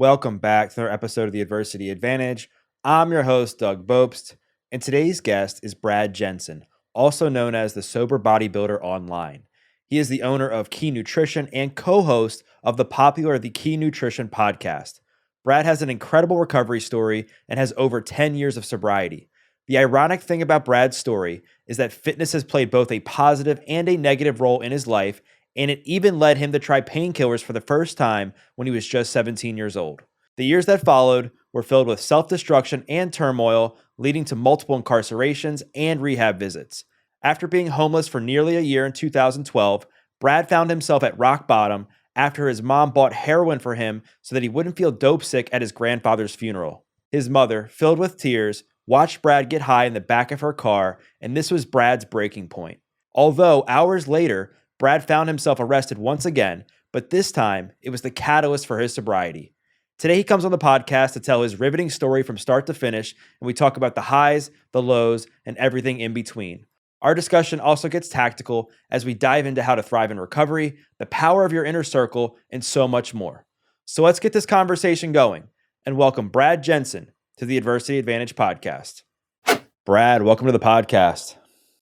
Welcome back to another episode of The Adversity Advantage. I'm your host, Doug Bopst, and today's guest is Brad Jensen, also known as the Sober Bodybuilder Online. He is the owner of Key Nutrition and co-host of the popular The Key Nutrition podcast. Brad has an incredible recovery story and has over 10 years of sobriety. The ironic thing about Brad's story is that fitness has played both a positive and a negative role in his life, and it even led him to try painkillers for the first time when he was just 17 years old. The years that followed were filled with self-destruction and turmoil, leading to multiple incarcerations and rehab visits. After being homeless for nearly a year in 2012, Brad found himself at rock bottom after his mom bought heroin for him so that he wouldn't feel dope sick at his grandfather's funeral. His mother, filled with tears, watched Brad get high in the back of her car, and this was Brad's breaking point. Although hours later, Brad found himself arrested once again, but this time it was the catalyst for his sobriety. Today he comes on the podcast to tell his riveting story from start to finish, and we talk about the highs, the lows, and everything in between. Our discussion also gets tactical as we dive into how to thrive in recovery, the power of your inner circle, and so much more. So let's get this conversation going and welcome Brad Jensen to the Adversity Advantage podcast. Brad, welcome to the podcast.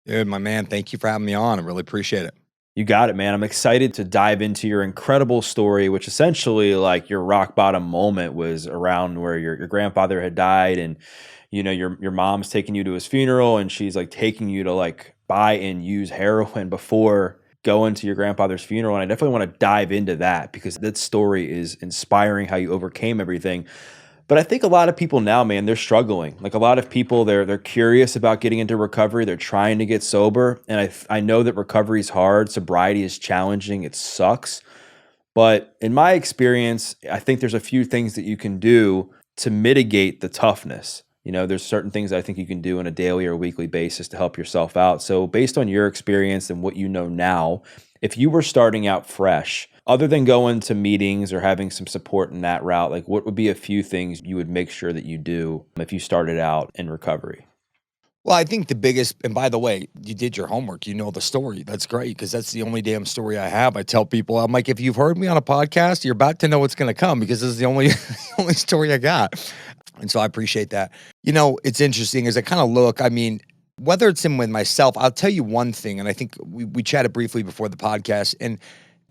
Dude, my man, thank you for having me on. I really appreciate it. You got it, man. I'm excited to dive into your incredible story, which essentially like your rock bottom moment was around where your grandfather had died, and you know your mom's taking you to his funeral, and she's like taking you to like buy and use heroin before going to your grandfather's funeral. And I definitely want to dive into that because that story is inspiring, how you overcame everything. But I think a lot of people now, man, they're struggling. Like a lot of people, they're curious about getting into recovery. They're trying to get sober. And I know that recovery is hard. Sobriety is challenging. It sucks. But in my experience, I think there's a few things that you can do to mitigate the toughness. You know, there's certain things I think you can do on a daily or weekly basis to help yourself out. So based on your experience and what you know now, if you were starting out fresh, other than going to meetings or having some support in that route, like what would be a few things you would make sure that you do if you started out in recovery? Well, I think the biggest, and by the way, you did your homework. You know the story. That's great because that's the only damn story I have. I tell people, I'm like, if you've heard me on a podcast, you're about to know what's going to come because this is the only story I got. And so I appreciate that. You know, it's interesting as I kind of look, I mean, whether it's in with myself, I'll tell you one thing, and I think we chatted briefly before the podcast, and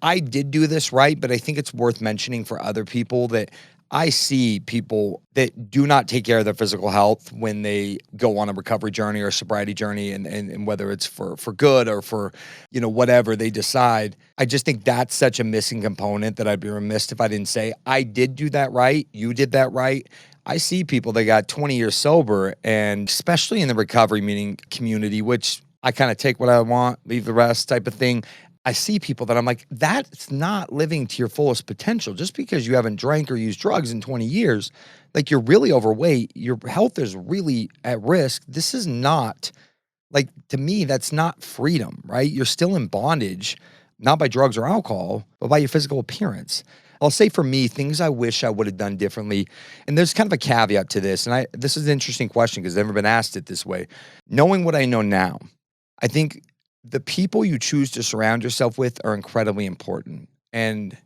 I did do this right, but I think it's worth mentioning for other people that I see people that do not take care of their physical health when they go on a recovery journey or a sobriety journey, and whether it's for good or for, you know, whatever they decide. I just think that's such a missing component that I'd be remiss if I didn't say, I did do that right. You did that right. I see people that got 20 years sober, and especially in the recovery meeting community, which I kind of take what I want, leave the rest type of thing. I see people that I'm like, that's not living to your fullest potential. Just because you haven't drank or used drugs in 20 years, like you're really overweight, your health is really at risk. This is not, like, to me, that's not freedom, right? You're still in bondage, not by drugs or alcohol, but by your physical appearance. I'll say for me, things I wish I would have done differently. And there's kind of a caveat to this. And this is an interesting question because I've never been asked it this way. Knowing what I know now, I think the people you choose to surround yourself with are incredibly important. And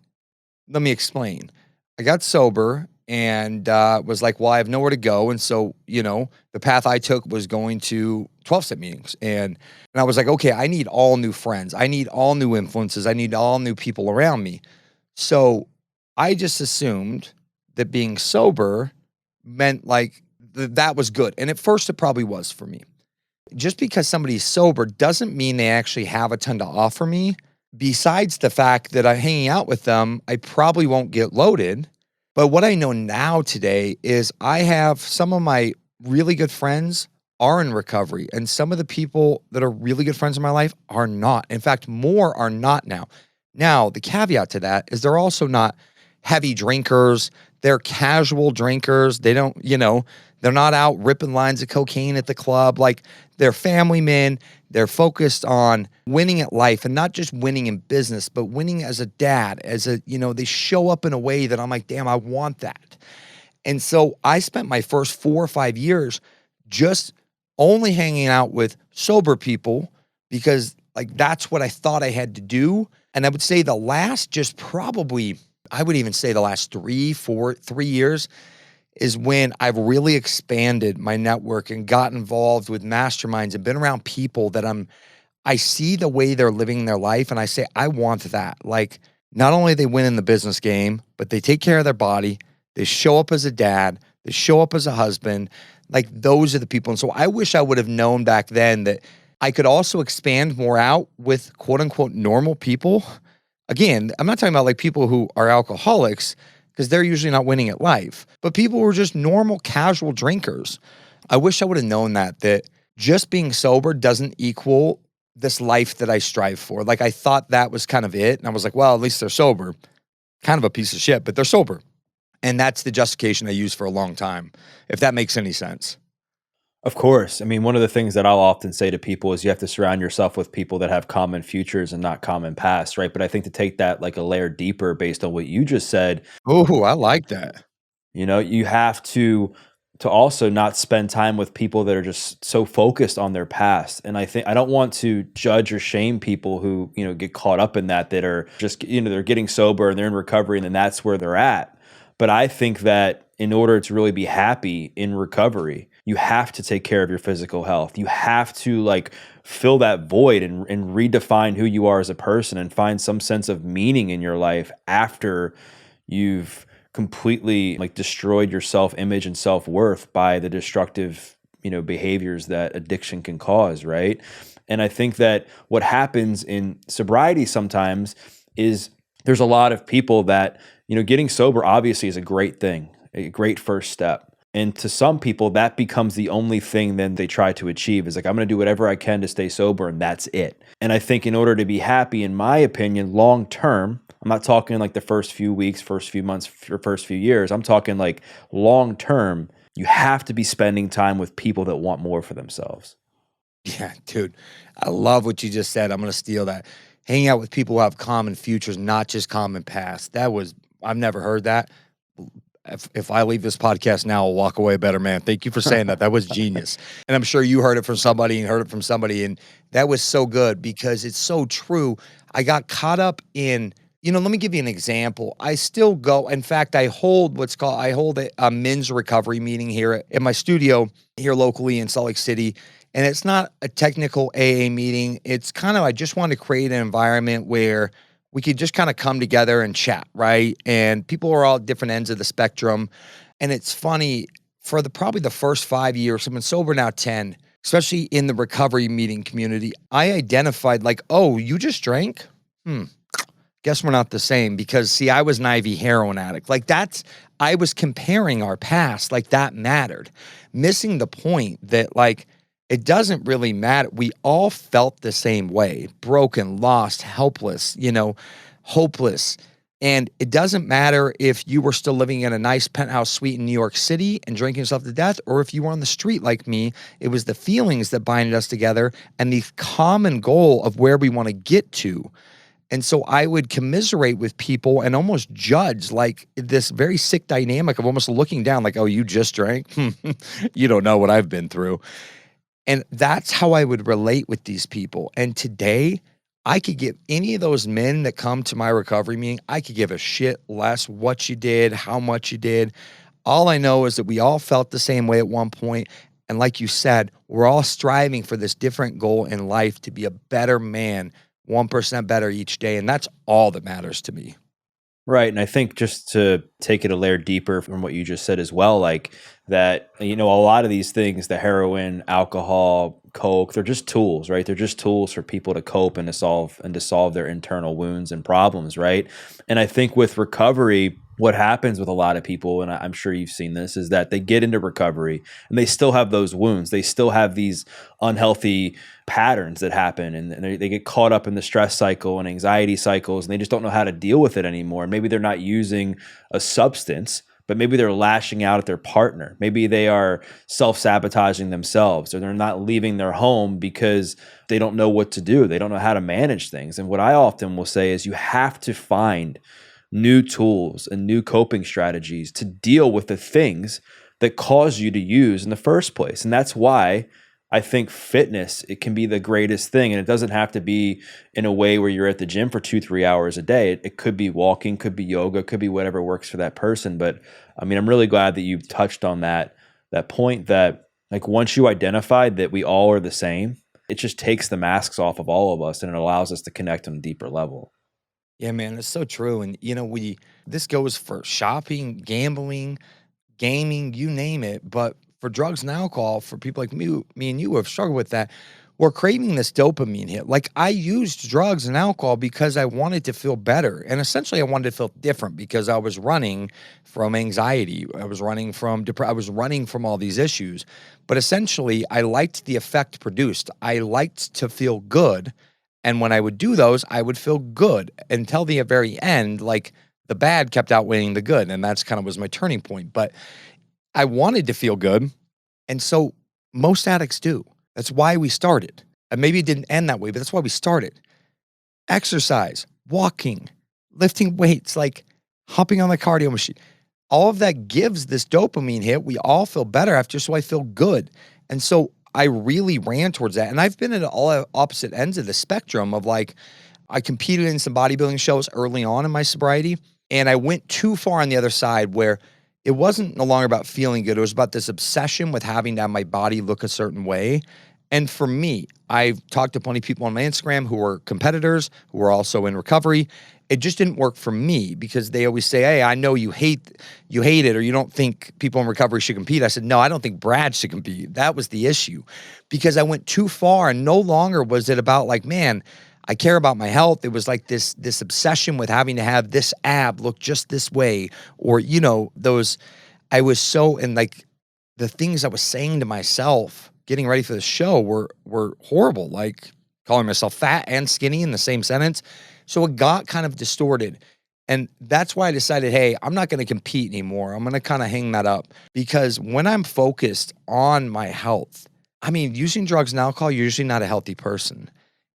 let me explain. I got sober and was like, well, I have nowhere to go. And so, you know, the path I took was going to 12-step meetings. And I was like, okay, I need all new friends. I need all new influences. I need all new people around me. So I just assumed that being sober meant like that was good. And at first it probably was for me. Just because somebody's sober doesn't mean they actually have a ton to offer me. Besides the fact that I'm hanging out with them, I probably won't get loaded. But what I know now today is I have some of my really good friends are in recovery, and some of the people that are really good friends in my life are not. In fact, more are not now. Now, the caveat to that is they're also not heavy drinkers. They're casual drinkers. They don't, you know, they're not out ripping lines of cocaine at the club. Like, they're family men. They're focused on winning at life, and not just winning in business, but winning as a dad, they show up in a way that I'm like, damn, I want that. And so I spent my first 4 or 5 years just only hanging out with sober people because like that's what I thought I had to do. And I would say the last just probably I would even say the last 3 years is when I've really expanded my network and got involved with masterminds and been around people that I see the way they're living their life and I say, I want that. Like, not only they win in the business game, but they take care of their body. They show up as a dad. They show up as a husband. Like, those are the people. And so I wish I would have known back then that I could also expand more out with quote unquote normal people. Again, I'm not talking about like people who are alcoholics because they're usually not winning at life, but people who are just normal, casual drinkers. I wish I would have known that just being sober doesn't equal this life that I strive for. Like, I thought that was kind of it. And I was like, well, at least they're sober. Kind of a piece of shit, but they're sober. And that's the justification I used for a long time, if that makes any sense. Of course. I mean, one of the things that I'll often say to people is you have to surround yourself with people that have common futures and not common pasts, right? But I think to take that like a layer deeper based on what you just said, Oh, I like that. you have to also not spend time with people that are just so focused on their past. And I think I don't want to judge or shame people who, get caught up in that are just, they're getting sober and they're in recovery and then that's where they're at. But I think that in order to really be happy in recovery, you have to take care of your physical health. You have to like fill that void and redefine who you are as a person and find some sense of meaning in your life after you've completely like destroyed your self-image and self-worth by the destructive, behaviors that addiction can cause, right? And I think that what happens in sobriety sometimes is there's a lot of people that, getting sober obviously is a great thing, a great first step. And to some people, that becomes the only thing then they try to achieve is like, I'm going to do whatever I can to stay sober and that's it. And I think in order to be happy, in my opinion, long term, I'm not talking like the first few weeks, first few months, or first few years. I'm talking like long term, you have to be spending time with people that want more for themselves. Yeah, dude, I love what you just said. I'm going to steal that. Hanging out with people who have common futures, not just common past. I've never heard that. If I leave this podcast now, I'll walk away a better man. Thank you for saying that. That was genius. And I'm sure you heard it from somebody and heard it from somebody. And that was so good because it's so true. I got caught up in, let me give you an example. I still go. In fact, I hold a men's recovery meeting here at my studio here locally in Salt Lake City. And it's not a technical AA meeting. It's kind of, I just want to create an environment where we could just kind of come together and chat, right? And people are all at different ends of the spectrum. And it's funny, for probably the first 5 years, I've been sober now 10, especially in the recovery meeting community, I identified like, oh, you just drank? Guess we're not the same because, see, I was an IV heroin addict. Like I was comparing our past, like that mattered. Missing the point that like, it doesn't really matter. We all felt the same way, broken, lost, helpless, hopeless. And it doesn't matter if you were still living in a nice penthouse suite in New York City and drinking yourself to death, or if you were on the street like me. It was the feelings that binded us together and the common goal of where we want to get to. And so I would commiserate with people and almost judge like this very sick dynamic of almost looking down like, oh, you just drank? You don't know what I've been through. And that's how I would relate with these people. And today, I could give any of those men that come to my recovery meeting, I could give a shit less what you did, how much you did. All I know is that we all felt the same way at one point. And like you said, we're all striving for this different goal in life to be a better man, 1% better each day. And that's all that matters to me. Right. And I think just to take it a layer deeper from what you just said as well, like that, a lot of these things, the heroin, alcohol, coke, they're just tools, right? They're just tools for people to cope and to solve their internal wounds and problems, right? And I think with recovery, what happens with a lot of people, and I'm sure you've seen this, is that they get into recovery and they still have those wounds. They still have these unhealthy patterns that happen and they get caught up in the stress cycle and anxiety cycles and they just don't know how to deal with it anymore. Maybe they're not using a substance, but maybe they're lashing out at their partner. Maybe they are self-sabotaging themselves, or they're not leaving their home because they don't know what to do. They don't know how to manage things. And what I often will say is you have to find new tools and new coping strategies to deal with the things that cause you to use in the first place. And that's why I think fitness, it can be the greatest thing. And it doesn't have to be in a way where you're at the gym for 2-3 hours a day. It could be walking, could be yoga, could be whatever works for that person. But I mean, I'm really glad that you've touched on that point that like once you identified that we all are the same, it just takes the masks off of all of us and it allows us to connect on a deeper level. Yeah, man, it's so true. And this goes for shopping, gambling, gaming, you name it. But for drugs and alcohol, for people like me and you who have struggled with that, we're craving this dopamine hit. Like I used drugs and alcohol because I wanted to feel better. And essentially I wanted to feel different because I was running from anxiety. I was running from I was running from all these issues. But essentially I liked the effect produced. I liked to feel good. And when I would do those, I would feel good until the very end, like the bad kept outweighing the good. And that's kind of was my turning point. But I wanted to feel good. And so most addicts do. That's why we started. And maybe it didn't end that way, but that's why we started. Exercise, walking, lifting weights, like hopping on the cardio machine. All of that gives this dopamine hit. We all feel better after, so I feel good. And so I really ran towards that. And I've been at all opposite ends of the spectrum of like, I competed in some bodybuilding shows early on in my sobriety, and I went too far on the other side where it wasn't no longer about feeling good. It was about this obsession with having to have my body look a certain way. And for me, I've talked to plenty of people on my Instagram who are competitors, who are also in recovery. It just didn't work for me because they always say, hey, I know you hate it, or you don't think people in recovery should compete. I said, no, I don't think Brad should compete. That was the issue because I went too far, and no longer was it about like, man, I care about my health. It was like this obsession with having to have this ab look just this way, or, I was so, and like the things I was saying to myself getting ready for the show were horrible, like calling myself fat and skinny in the same sentence. So it got kind of distorted. And that's why I decided, hey, I'm not going to compete anymore. I'm going to kind of hang that up because when I'm focused on my health, I mean, using drugs and alcohol, you're usually not a healthy person.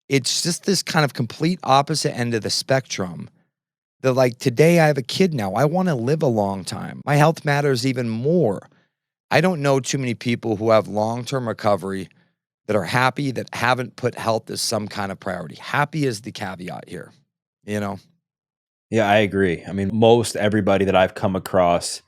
It's just this kind of complete opposite end of the spectrum. That like today I have a kid now. I want to live a long time. My health matters even more. I don't know too many people who have long-term recovery that are happy that haven't put health as some kind of priority. Happy is the caveat here, Yeah, I agree. I mean, most everybody that I've come across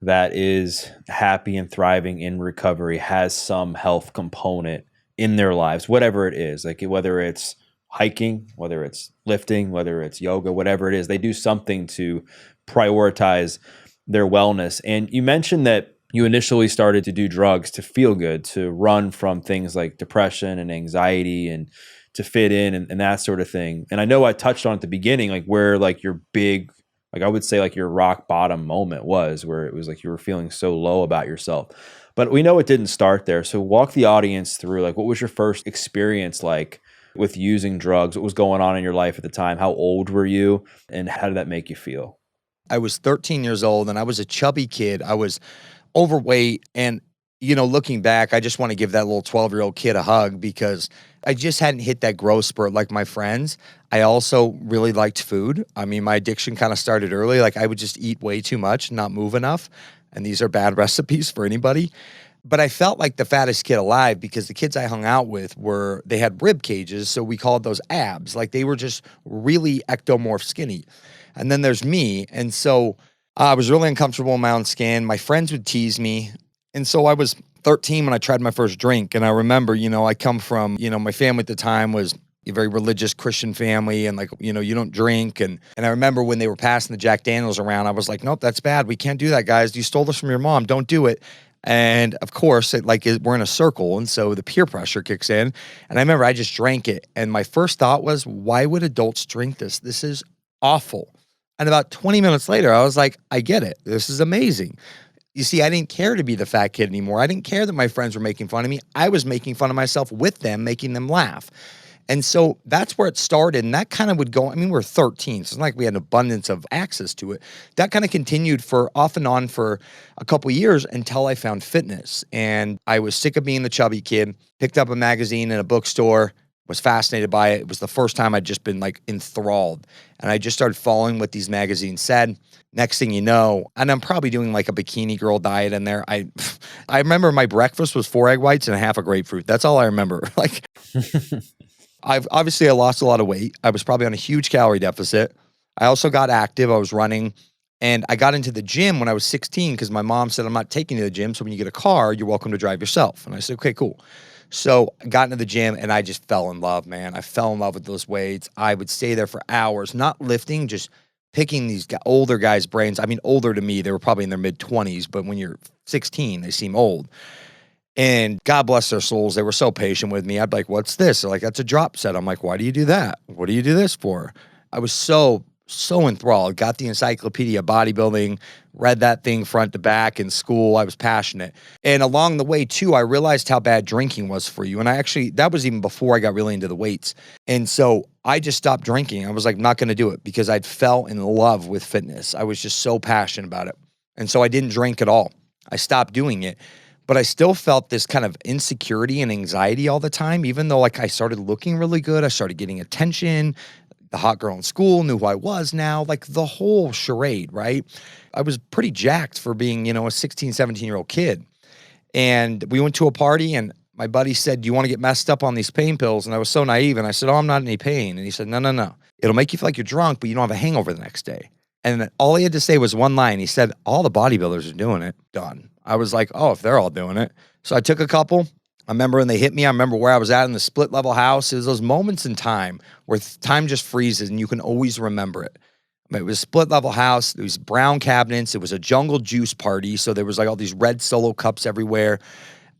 that is happy and thriving in recovery has some health component in their lives, whatever it is, like whether it's hiking, whether it's lifting, whether it's yoga, whatever it is, they do something to prioritize their wellness. And you mentioned that you initially started to do drugs to feel good, to run from things like depression and anxiety and to fit in and that sort of thing. And I know I touched on at the beginning, like where like your big, like I would say like your rock bottom moment was, where it was like you were feeling so low about yourself. But we know it didn't start there. So walk the audience through like what was your first experience like with using drugs? What was going on in your life at the time? How old were you? And how did that make you feel? I was 13 years old and I was a chubby kid. I was overweight. And, looking back, I just want to give that little 12-year-old kid a hug because I just hadn't hit that growth spurt like my friends. I also really liked food. I mean, my addiction kind of started early. Like I would just eat way too much, not move enough. And these are bad recipes for anybody. But I felt like the fattest kid alive because the kids I hung out with they had rib cages. So we called those abs. Like they were just really ectomorph skinny. And then there's me. And so I was really uncomfortable in my own skin. My friends would tease me. And so I was 13 when I tried my first drink. And I remember, I come from, my family at the time was a very religious Christian family. And like, you don't drink. And I remember when they were passing the Jack Daniels around, I was like, nope, that's bad. We can't do that, guys. You stole this from your mom. Don't do it. And of course, we're in a circle. And so the peer pressure kicks in. And I remember I just drank it. And my first thought was, why would adults drink this? This is awful. And about 20 minutes later, I was like, I get it. This is amazing. You see, I didn't care to be the fat kid anymore. I didn't care that my friends were making fun of me. I was making fun of myself with them, making them laugh. And so that's where it started. And that kind of would go, I mean, we're 13, so it's not like we had an abundance of access to it. That kind of continued for off and on for a couple of years until I found fitness. And I was sick of being the chubby kid, picked up a magazine in a bookstore, was fascinated by it. It was the first time I'd just been like enthralled. And I just started following what these magazines said. Next thing you know, and I'm probably doing like a bikini girl diet in there. I remember my breakfast was 4 egg whites and a half a grapefruit. That's all I remember. Like, I lost a lot of weight. I was probably on a huge calorie deficit. I also got active. I was running, and I got into the gym when I was 16 because my mom said, I'm not taking you to the gym. So when you get a car, you're welcome to drive yourself. And I said, okay, cool. So I got into the gym and I just fell in love, man. I fell in love with those weights. I would stay there for hours, not lifting, just picking these older guys' brains. I mean, older to me, they were probably in their mid-20s, but when you're 16, they seem old. And God bless their souls, they were so patient with me. I'd be like, what's this? They're like, that's a drop set. I'm like, why do you do that? What do you do this for? I was so enthralled. Got the encyclopedia of bodybuilding, read that thing front to back in school. I was passionate. And along the way, too, I realized how bad drinking was for you. And that was even before I got really into the weights. And so I just stopped drinking. I was like, not going to do it because I'd fell in love with fitness. I was just so passionate about it. And so I didn't drink at all. I stopped doing it. But I still felt this kind of insecurity and anxiety all the time, even though like I started looking really good. I started getting attention. The hot girl in school knew who I was now, like the whole charade, right? I was pretty jacked for being, a 16, 17-year-old kid. And we went to a party and my buddy said, do you want to get messed up on these pain pills? And I was so naive. And I said, oh, I'm not in any pain. And he said, no. It'll make you feel like you're drunk, but you don't have a hangover the next day. And then all he had to say was one line. He said, all the bodybuilders are doing it. Done. I was like, oh, if they're all doing it. So I took a couple. I remember when they hit me, I remember where I was at in the split level house. It was those moments in time where time just freezes and you can always remember it. It was a split level house. There was brown cabinets. It was a jungle juice party. So there was like all these red Solo cups everywhere.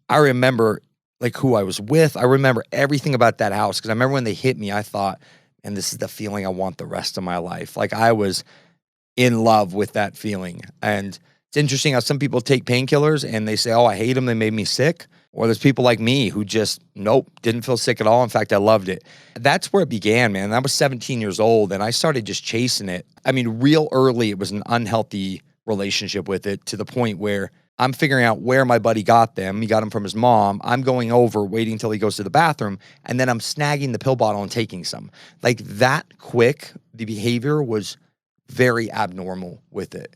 I remember like who I was with. I remember everything about that house because I remember when they hit me, I thought, and this is the feeling I want the rest of my life. Like I was in love with that feeling. And it's interesting how some people take painkillers and they say, oh, I hate them. They made me sick. Or there's people like me who just, nope, didn't feel sick at all. In fact, I loved it. That's where it began, man. I was 17 years old and I started just chasing it. I mean, real early, it was an unhealthy relationship with it to the point where I'm figuring out where my buddy got them. He got them from his mom. I'm going over, waiting until he goes to the bathroom. And then I'm snagging the pill bottle and taking some. Like that quick, the behavior was very abnormal with it.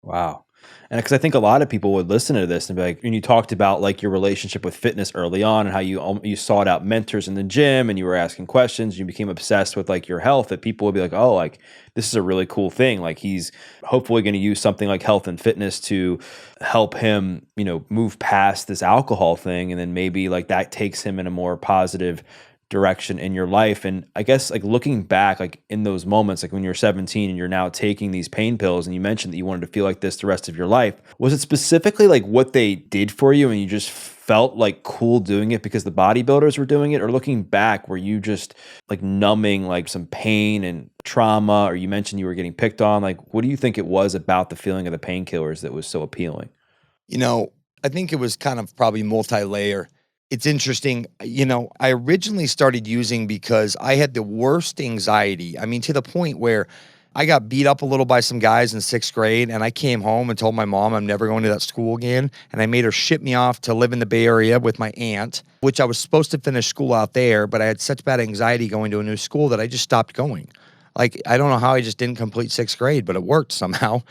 Wow. And because I think a lot of people would listen to this and be like, when you talked about like your relationship with fitness early on and how you sought out mentors in the gym and you were asking questions, you became obsessed with like your health, that people would be like, oh, like this is a really cool thing. Like he's hopefully going to use something like health and fitness to help him, move past this alcohol thing. And then maybe like that takes him in a more positive direction in your life. And I guess like looking back, like in those moments, like when you're 17 and you're now taking these pain pills and you mentioned that you wanted to feel like this the rest of your life, was it specifically like what they did for you and you just felt like cool doing it because the bodybuilders were doing it? Or looking back, were you just like numbing like some pain and trauma? Or you mentioned you were getting picked on. Like, what do you think it was about the feeling of the painkillers that was so appealing? I think it was kind of probably multi-layer. It's interesting, I originally started using because I had the worst anxiety. I mean, to the point where I got beat up a little by some guys in 6th grade, and I came home and told my mom I'm never going to that school again, and I made her ship me off to live in the Bay Area with my aunt, which I was supposed to finish school out there, but I had such bad anxiety going to a new school that I just stopped going. Like, I don't know how I just didn't complete 6th grade, but it worked somehow.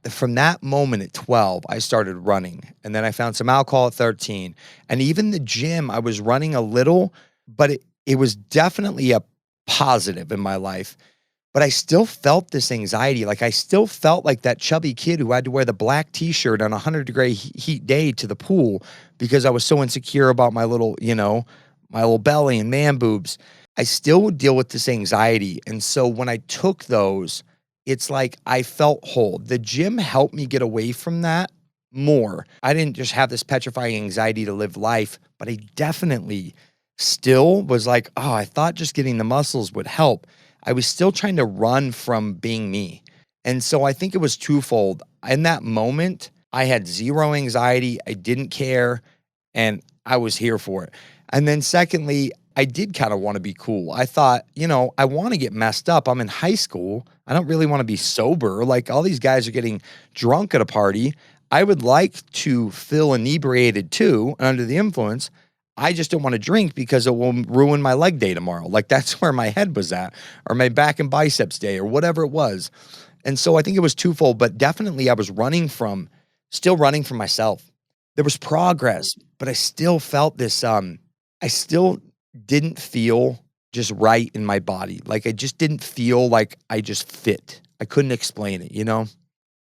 From that moment at 12, I started running. And then I found some alcohol at 13. And even the gym, I was running a little, but it was definitely a positive in my life. But I still felt this anxiety. Like I still felt like that chubby kid who had to wear the black t-shirt on a 100-degree heat day to the pool because I was so insecure about my little, my little belly and man boobs. I still would deal with this anxiety. And so when I took those, it's like I felt whole. The gym helped me get away from that more. I didn't just have this petrifying anxiety to live life, but I definitely still was like, oh, I thought just getting the muscles would help. I was still trying to run from being me. And so I think it was twofold. In that moment, I had zero anxiety. I didn't care. And I was here for it. And then secondly, I did kind of want to be cool. I thought, I want to get messed up. I'm in high school. I don't really want to be sober. Like all these guys are getting drunk at a party. I would like to feel inebriated too and under the influence. I just don't want to drink because it will ruin my leg day tomorrow. Like that's where my head was at, or my back and biceps day, or whatever it was. And so I think it was twofold, but definitely I was still running from myself. there was progress, but I still felt this, I still didn't feel just right in my body. Like I just didn't feel like I just fit. I couldn't explain it, you know?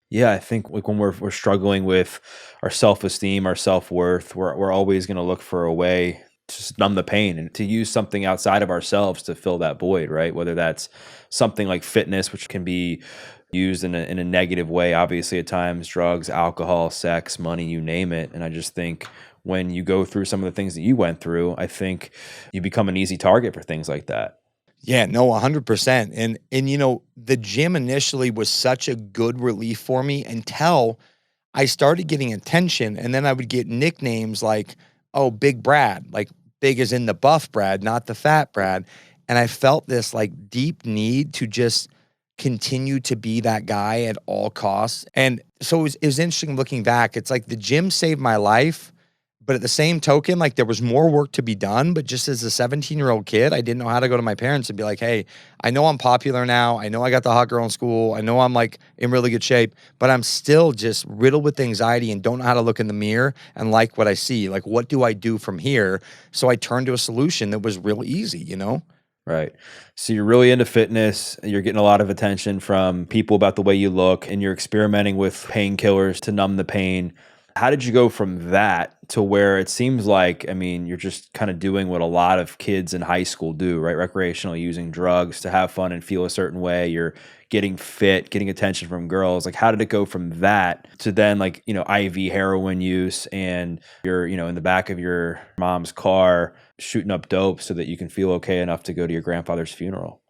Yeah, I think like when we're struggling with our self-esteem, our self-worth, we're always going to look for a way to just numb the pain and to use something outside of ourselves to fill that void, right? Whether that's something like fitness, which can be used in a negative way, obviously at times, drugs, alcohol, sex, money, you name it. And I just think when you go through some of the things that you went through, I think you become an easy target for things like that. Yeah, no, 100%. And you know, the gym initially was such a good relief for me until I started getting attention, and then I would get nicknames like, "Oh, Big Brad," like big as in the buff Brad, not the fat Brad. And I felt this like deep need to just continue to be that guy at all costs. And so it was interesting looking back. It's like the gym saved my life, but at the same token, like there was more work to be done. But just as a 17-year-old kid, I didn't know how to go to my parents and be like, hey, I know I'm popular now. I know I got the hot girl in school. I know I'm like in really good shape, but I'm still just riddled with anxiety and don't know how to look in the mirror and like what I see. Like, what do I do from here? So I turned to a solution that was real easy, you know? Right. So you're really into fitness. You're getting a lot of attention from people about the way you look, and you're experimenting with painkillers to numb the pain. How did you go from that to where it seems like, I mean, you're just kind of doing what a lot of kids in high school do, right? Recreationally using drugs to have fun and feel a certain way. You're getting fit, getting attention from girls. Like, how did it go from that to then like, IV heroin use and you're, in the back of your mom's car shooting up dope so that you can feel okay enough to go to your grandfather's funeral?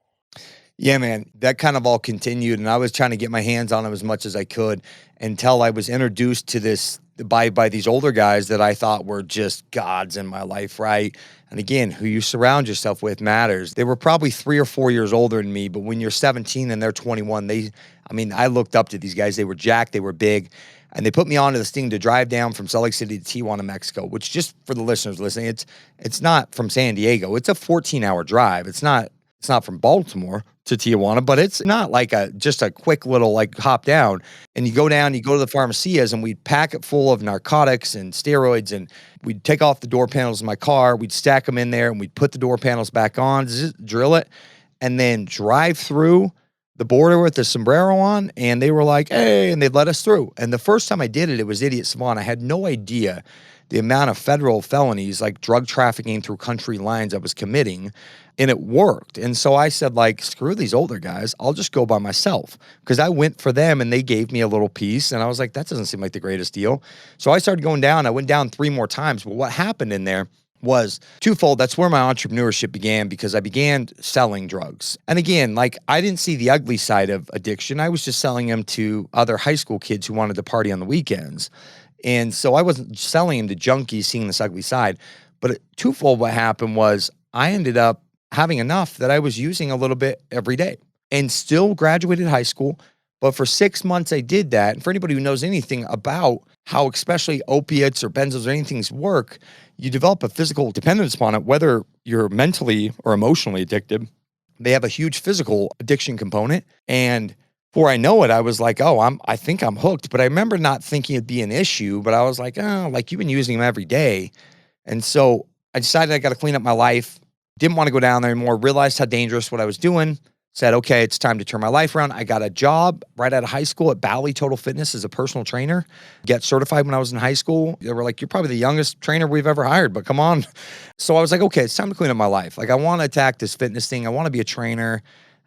Yeah, man, that kind of all continued, and I was trying to get my hands on them as much as I could until I was introduced to this by these older guys that I thought were just gods in my life, right? And again, who you surround yourself with matters. They were probably 3 or 4 years older than me, but when you're 17 and they're 21, I looked up to these guys. They were jacked, they were big, and they put me onto this thing to drive down from Salt Lake City to Tijuana, Mexico, which, just for the listeners listening, it's not from San Diego. It's a 14-hour drive. It's not from Baltimore to Tijuana, but it's not like just a quick little like hop down. And you go down, you go to the pharmacias, and we'd pack it full of narcotics and steroids, and we'd take off the door panels of my car, we'd stack them in there, and we'd put the door panels back on, drill it, and then drive through the border with the sombrero on. And they were like, hey, and they'd let us through. And the first time I did it, it was idiot savant. I had no idea the amount of federal felonies like drug trafficking through country lines I was committing, and it worked. And so I said, like, screw these older guys, I'll just go by myself, because I went for them and they gave me a little piece, and I was like, that doesn't seem like the greatest deal. So I started going down. I went down 3 more times, but what happened in there was twofold. That's where my entrepreneurship began, because I began selling drugs. And again, like, I didn't see the ugly side of addiction. I was just selling them to other high school kids who wanted to party on the weekends. And so I wasn't selling them to junkies seeing this ugly side. But twofold, what happened was I ended up having enough that I was using a little bit every day and still graduated high school. But for 6 months I did that. And for anybody who knows anything about how especially opiates or benzos or anything work, you develop a physical dependence upon it, whether you're mentally or emotionally addicted. They have a huge physical addiction component. And before I know it, I was like, oh, I think I'm hooked. But I remember not thinking it'd be an issue, but I was like, oh, like, you've been using them every day. And so I decided I got to clean up my life. Didn't want to go down there anymore, realized how dangerous what I was doing, said, okay, it's time to turn my life around. I got a job right out of high school at Bally Total Fitness as a personal trainer, get certified when I was in high school. They were like, you're probably the youngest trainer we've ever hired, but come on. So I was like, okay, it's time to clean up my life. Like, I want to attack this fitness thing. I want to be a trainer.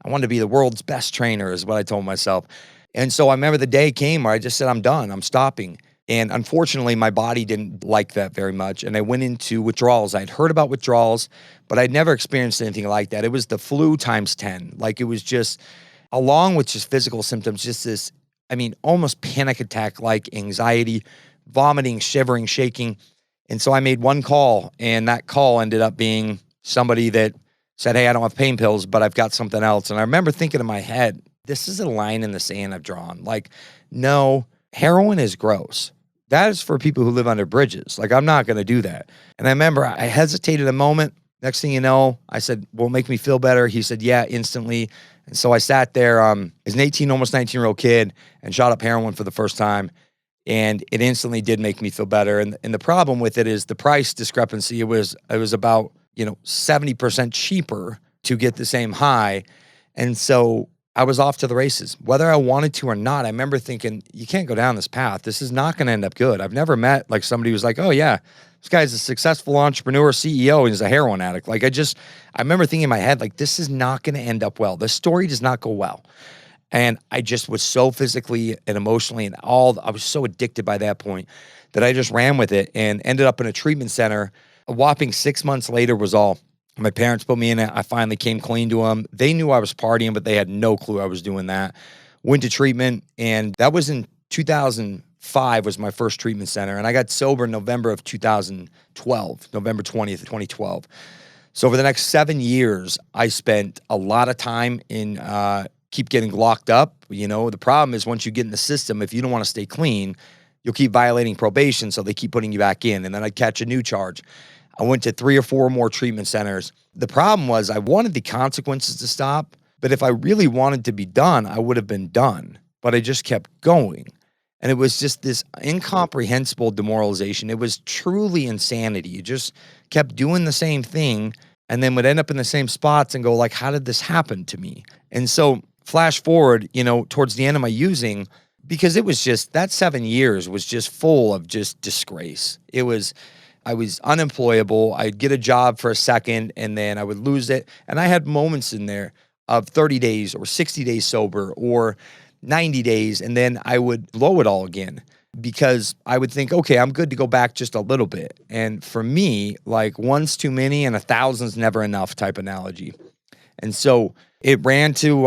I want to be the world's best trainer is what I told myself. And so I remember the day came where I just said, I'm done. I'm stopping. And unfortunately, my body didn't like that very much. And I went into withdrawals. I'd heard about withdrawals, but I'd never experienced anything like that. It was the flu times 10. Like, it was just, along with just physical symptoms, just this, almost panic attack-like anxiety, vomiting, shivering, shaking. And so I made one call, and that call ended up being somebody that said, hey, I don't have pain pills, but I've got something else. And I remember thinking in my head, this is a line in the sand I've drawn. Like, no, heroin is gross. That is for people who live under bridges. Like, I'm not going to do that. And I remember I hesitated a moment. Next thing you know, I said, will it make me feel better? He said, yeah, instantly. And so I sat there as an 18, almost 19-year-old kid and shot up heroin for the first time. And it instantly did make me feel better. And the problem with it is the price discrepancy. It was about, 70% cheaper to get the same high. And so I was off to the races, whether I wanted to or not. I remember thinking, you can't go down this path. This is not going to end up good. I've never met like somebody who's like, oh yeah, this guy's a successful entrepreneur, CEO, and he's a heroin addict. Like I remember thinking in my head, like, this is not going to end up well. This story does not go well. And I just was so physically and emotionally I was so addicted by that point that I just ran with it and ended up in a treatment center. A whopping 6 months later was all. My parents put me in it. I finally came clean to them. They knew I was partying, but they had no clue I was doing that. Went to treatment, and that was in 2005 was my first treatment center. And I got sober in November of 2012, November 20th, 2012. So over the next 7 years, I spent a lot of time in keep getting locked up. The problem is once you get in the system, if you don't want to stay clean, you'll keep violating probation, so they keep putting you back in, and then I'd catch a new charge. I went to 3 or 4 more treatment centers. The problem was I wanted the consequences to stop, but if I really wanted to be done, I would have been done, but I just kept going. And it was just this incomprehensible demoralization. It was truly insanity. You just kept doing the same thing and then would end up in the same spots and go like, how did this happen to me? And so flash forward, towards the end of my using, because it was just, that 7 years was just full of just disgrace. I was unemployable. I'd get a job for a second and then I would lose it. And I had moments in there of 30 days or 60 days sober or 90 days. And then I would blow it all again because I would think, okay, I'm good to go back just a little bit. And for me, like one's too many and 1,000's never enough type analogy. And so it ran to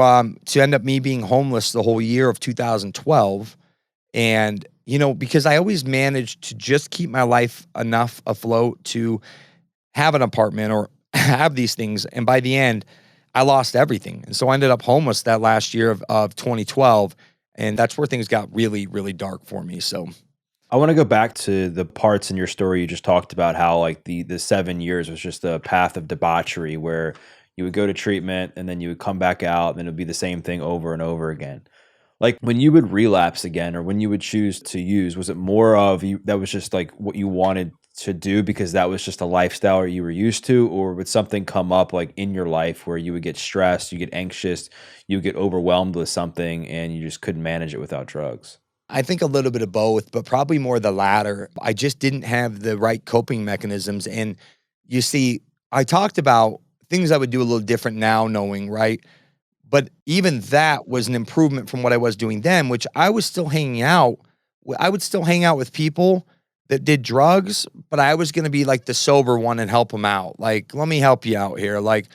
end up me being homeless the whole year of 2012. And, because I always managed to just keep my life enough afloat to have an apartment or have these things. And by the end, I lost everything. And so I ended up homeless that last year of 2012. And that's where things got really, really dark for me. So I want to go back to the parts in your story you just talked about, how like the 7 years was just a path of debauchery where you would go to treatment and then you would come back out and it would be the same thing over and over again. Like when you would relapse again or when you would choose to use, was it more of you that was just like what you wanted to do because that was just a lifestyle you were used to, or would something come up like in your life where you would get stressed, you get anxious, you would get overwhelmed with something and you just couldn't manage it without drugs? I think a little bit of both, but probably more the latter. I just didn't have the right coping mechanisms. And you see, I talked about things I would do a little different now knowing, right? But even that was an improvement from what I was doing then, which I was still hanging out. I would still hang out with people that did drugs, but I was going to be like the sober one and help them out. Like, let me help you out here. Like,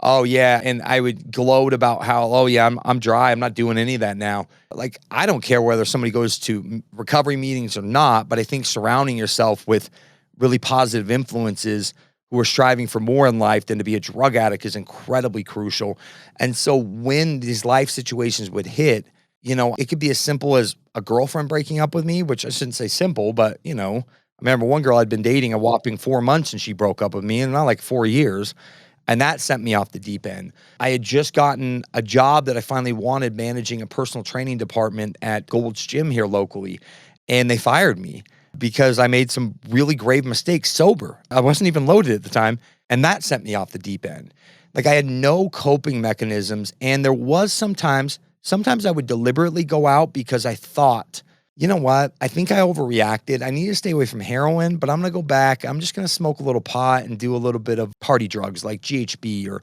oh yeah. And I would gloat about how, oh yeah, I'm dry. I'm not doing any of that now. Like, I don't care whether somebody goes to recovery meetings or not, but I think surrounding yourself with really positive influences who are striving for more in life than to be a drug addict is incredibly crucial. And so when these life situations would hit, it could be as simple as a girlfriend breaking up with me, which I shouldn't say simple, but, I remember one girl I'd been dating a whopping 4 months and she broke up with me, and not like 4 years. And that sent me off the deep end. I had just gotten a job that I finally wanted, managing a personal training department at Gold's Gym here locally. And they fired me because I made some really grave mistakes sober. I wasn't even loaded at the time. And that sent me off the deep end. Like, I had no coping mechanisms. And there was sometimes I would deliberately go out because I thought, you know what? I think I overreacted. I need to stay away from heroin, but I'm going to go back. I'm just going to smoke a little pot and do a little bit of party drugs like GHB or,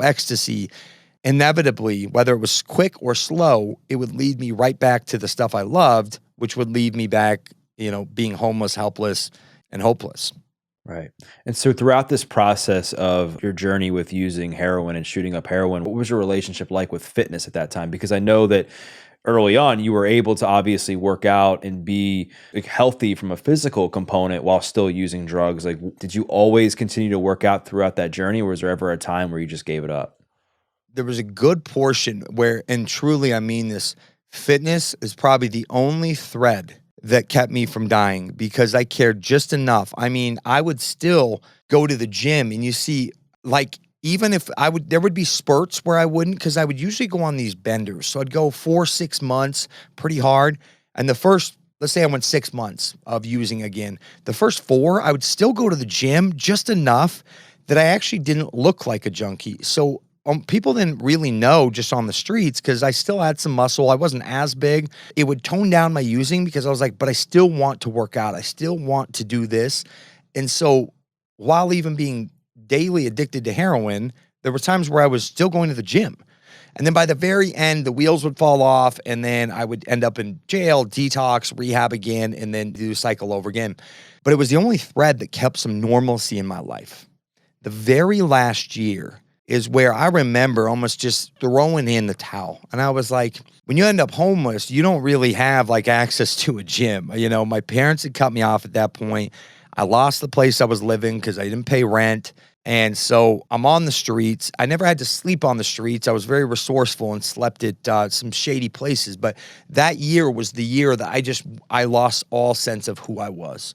ecstasy. Inevitably, whether it was quick or slow, it would lead me right back to the stuff I loved, which would leave me back, being homeless, helpless, and hopeless. Right. And so throughout this process of your journey with using heroin and shooting up heroin, what was your relationship like with fitness at that time? Because I know that early on, you were able to obviously work out and be like healthy from a physical component while still using drugs. Like, did you always continue to work out throughout that journey, or was there ever a time where you just gave it up? There was a good portion where, and truly I mean this, fitness is probably the only thread that kept me from dying because I cared just enough. I mean, I would still go to the gym, and you see, like, even if there would be spurts where I wouldn't, because I would usually go on these benders. So I'd go 4-6 months pretty hard. And the first let's say I went 6 months of using again. The first 4, I would still go to the gym just enough that I actually didn't look like a junkie. So people didn't really know just on the streets because I still had some muscle. I wasn't as big. It would tone down my using because I was like, but I still want to work out. I still want to do this. And so while even being daily addicted to heroin, there were times where I was still going to the gym. And then by the very end, the wheels would fall off, and then I would end up in jail, detox, rehab again, and then do the cycle over again. But it was the only thread that kept some normalcy in my life. The very last year is where I remember almost just throwing in the towel. And I was like, when you end up homeless, you don't really have like access to a gym. You know, my parents had cut me off at that point. I lost the place I was living because I didn't pay rent. And so I'm on the streets. I never had to sleep on the streets. I was very resourceful and slept at some shady places. But that year was the year that I lost all sense of who I was.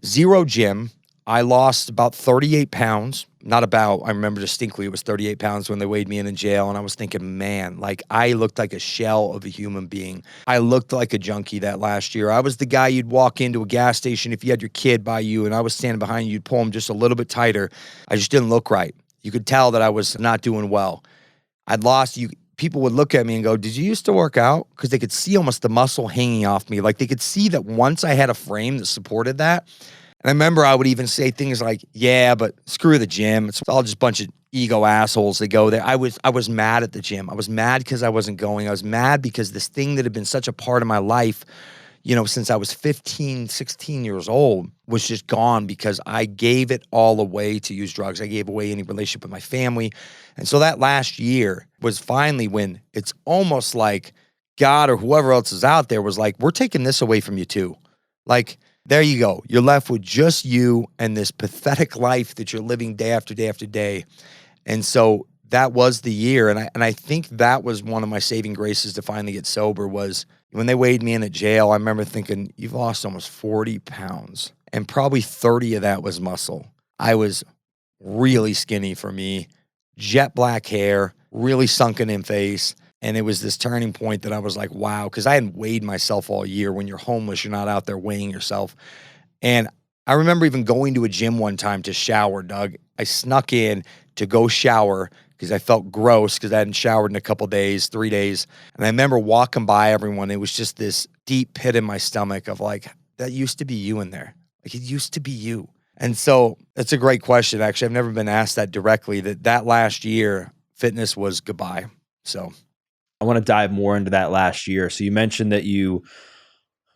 Zero gym. I lost about 38 pounds. Not about, I remember distinctly it was 38 pounds when they weighed me in jail. And I was thinking, man, like I looked like a shell of a human being. I looked like a junkie that last year. I was the guy you'd walk into a gas station if you had your kid by you and I was standing behind you, you'd pull him just a little bit tighter. I just didn't look right. You could tell that I was not doing well. I'd lost you. People would look at me and go, did you used to work out? Because they could see almost the muscle hanging off me. Like they could see that once I had a frame that supported that. And I remember I would even say things like, yeah, but screw the gym. It's all just a bunch of ego assholes that go there. I was mad at the gym. I was mad because I wasn't going. I was mad because this thing that had been such a part of my life, you know, since I was 15, 16 years old was just gone because I gave it all away to use drugs. I gave away any relationship with my family. And so that last year was finally when it's almost like God or whoever else is out there was like, we're taking this away from you too. Like, there you go. You're left with just you and this pathetic life that you're living day after day after day. And so that was the year. And I think that was one of my saving graces to finally get sober was when they weighed me in at jail, I remember thinking, you've lost almost 40 pounds and probably 30 of that was muscle. I was really skinny for me, jet black hair, really sunken in face. And it was this turning point that I was like, wow, because I hadn't weighed myself all year. When you're homeless, you're not out there weighing yourself. And I remember even going to a gym one time to shower, Doug. I snuck in to go shower because I felt gross because I hadn't showered in a couple days, 3 days. And I remember walking by everyone. It was just this deep pit in my stomach of like, that used to be you in there. Like it used to be you. And so that's a great question. Actually, I've never been asked that directly, that last year, fitness was goodbye. So I want to dive more into that last year. So you mentioned that you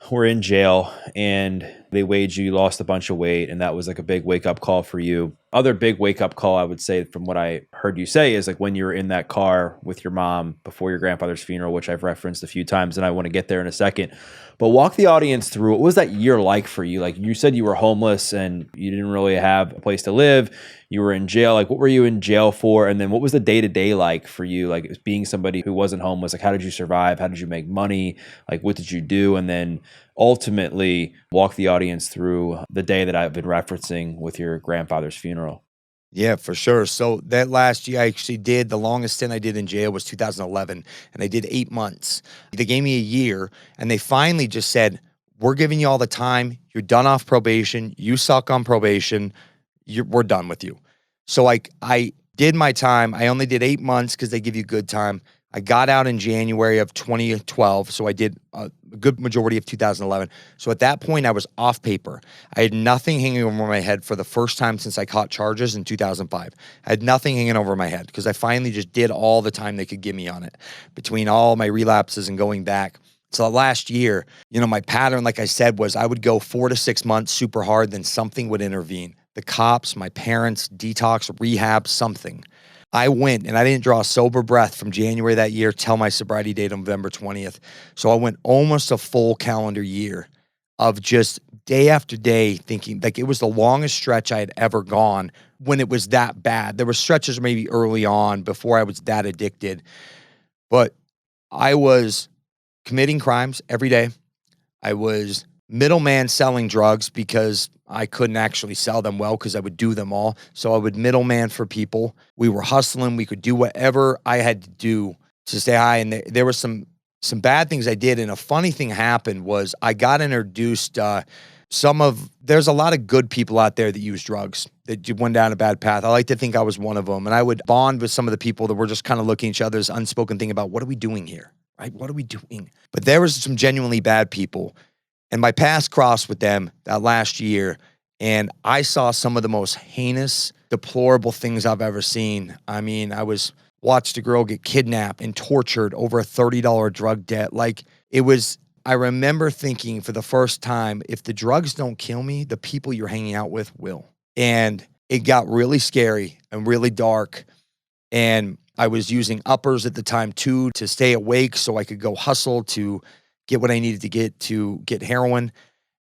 were in jail and they weighed you lost a bunch of weight, and that was like a big wake up call for you. Other big wake up call I would say from what I heard you say is like when you were in that car with your mom before your grandfather's funeral, which I've referenced a few times and I want to get there in a second. But walk the audience through, what was that year like for you? Like you said you were homeless and you didn't really have a place to live. You were in jail. Like what were you in jail for? And then what was the day-to-day like for you? Like being somebody who wasn't homeless, like how did you survive? How did you make money? Like what did you do? And then ultimately walk the audience through the day that I've been referencing with your grandfather's funeral. yeah, for sure. So that last year I actually did, the longest stint I did in jail was 2011, and I did 8 months. They gave me a year, and they finally just said, we're giving you all the time. You're done off probation. You suck on probation. We're done with you. So I did my time. I only did 8 months because they give you good time. I got out in January of 2012, so I did a good majority of 2011. So at that point, I was off paper. I had nothing hanging over my head for the first time since I caught charges in 2005. I had nothing hanging over my head because I finally just did all the time they could give me on it between all my relapses and going back. So last year, you know, my pattern, like I said, was I would go 4 to 6 months super hard, then something would intervene. The cops, my parents, detox, rehab, something. I went and I didn't draw a sober breath from January that year till my sobriety date on November 20th. So I went almost a full calendar year of just day after day thinking like it was the longest stretch I had ever gone when it was that bad. There were stretches maybe early on before I was that addicted, but I was committing crimes every day. I was middleman selling drugs because I couldn't actually sell them well because I would do them all. So I would middleman for people. We were hustling. We could do whatever I had to do to stay high. And there was some some bad things I did. And a funny thing happened was I got introduced, there's a lot of good people out there that use drugs that went down a bad path. I like to think I was one of them. And I would bond with some of the people that were just kind of looking at each other's unspoken thing about what are we doing here, right? What are we doing? But there was some genuinely bad people. And my paths crossed with them that last year. And I saw some of the most heinous, deplorable things I've ever seen. I mean, watched a girl get kidnapped and tortured over a $30 drug debt. I remember thinking for the first time, if the drugs don't kill me, the people you're hanging out with will. And it got really scary and really dark. And I was using uppers at the time too to stay awake so I could go hustle to get what I needed to get heroin.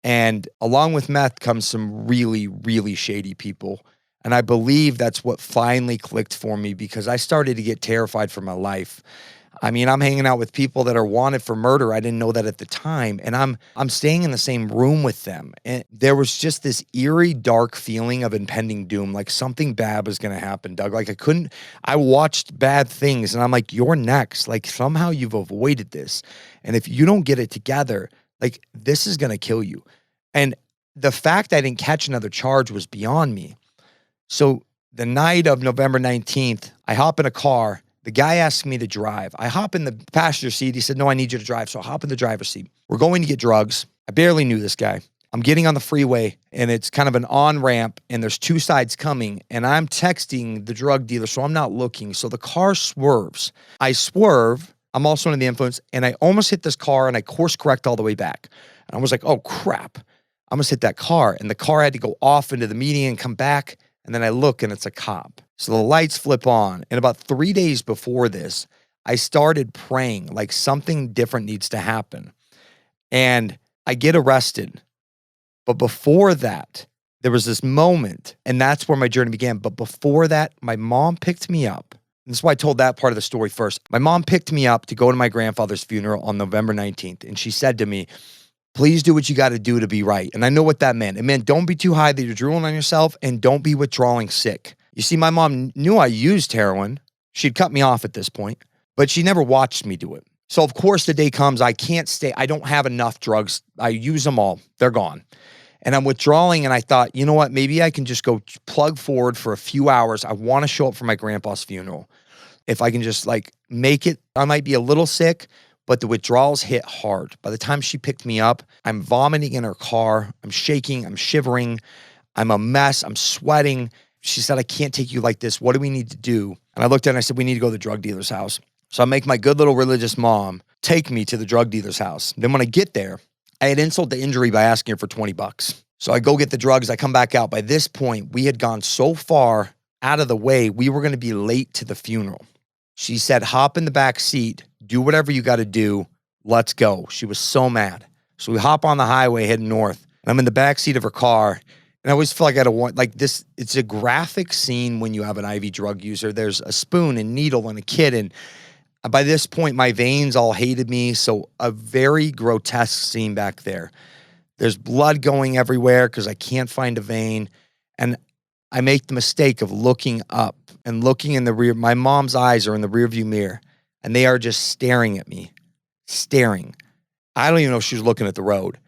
And along with meth comes some really, really shady people. And I believe that's what finally clicked for me because I started to get terrified for my life. I mean, I'm hanging out with people that are wanted for murder. I didn't know that at the time. And I'm staying in the same room with them. And there was just this eerie, dark feeling of impending doom, like something bad was going to happen, Doug. I watched bad things and I'm like, you're next. Like somehow you've avoided this. And if you don't get it together, like this is going to kill you. And the fact I didn't catch another charge was beyond me. So the night of November 19th, I hop in a car. The guy asked me to drive. I hop in the passenger seat. He said, no, I need you to drive. So I hop in the driver's seat. We're going to get drugs. I barely knew this guy. I'm getting on the freeway and it's kind of an on-ramp and there's two sides coming and I'm texting the drug dealer. So I'm not looking. So the car swerves. I swerve. I'm also under the influence and I almost hit this car and I course correct all the way back. And I was like, oh crap. I almost hit that car. And the car had to go off into the median and come back. And then I look and it's a cop. So the lights flip on. And about 3 days before this, I started praying like something different needs to happen. And I get arrested. But before that, there was this moment, and that's where my journey began. But before that, my mom picked me up. And this is why I told that part of the story first. My mom picked me up to go to my grandfather's funeral on November 19th. And she said to me, please do what you got to do to be right. And I know what that meant. It meant don't be too high that you're drooling on yourself and don't be withdrawing sick. You see, my mom knew I used heroin. She'd cut me off at this point, but she never watched me do it. So of course the day comes, I can't stay. I don't have enough drugs. I use them all. They're gone. And I'm withdrawing. And I thought, you know what? Maybe I can just go plug forward for a few hours. I want to show up for my grandpa's funeral. If I can just make it, I might be a little sick, but the withdrawals hit hard. By the time she picked me up, I'm vomiting in her car. I'm shaking. I'm shivering. I'm a mess. I'm sweating. She said, I can't take you like this. What do we need to do? And I looked at her and I said, we need to go to the drug dealer's house. So I make my good little religious mom take me to the drug dealer's house. Then when I get there, I had insult to injury by asking her for $20. So I go get the drugs. I come back out. By this point, we had gone so far out of the way, we were going to be late to the funeral. She said, hop in the back seat, do whatever you got to do. Let's go. She was so mad. So we hop on the highway heading north. And I'm in the back seat of her car. And I always feel like I don't want, this, it's a graphic scene when you have an IV drug user. There's a spoon and needle and a kid. And by this point, my veins all hated me. So a very grotesque scene back there. There's blood going everywhere because I can't find a vein. And I make the mistake of looking up and looking in the rear. My mom's eyes are in the rearview mirror and they are just staring at me, staring. I don't even know if she was looking at the road.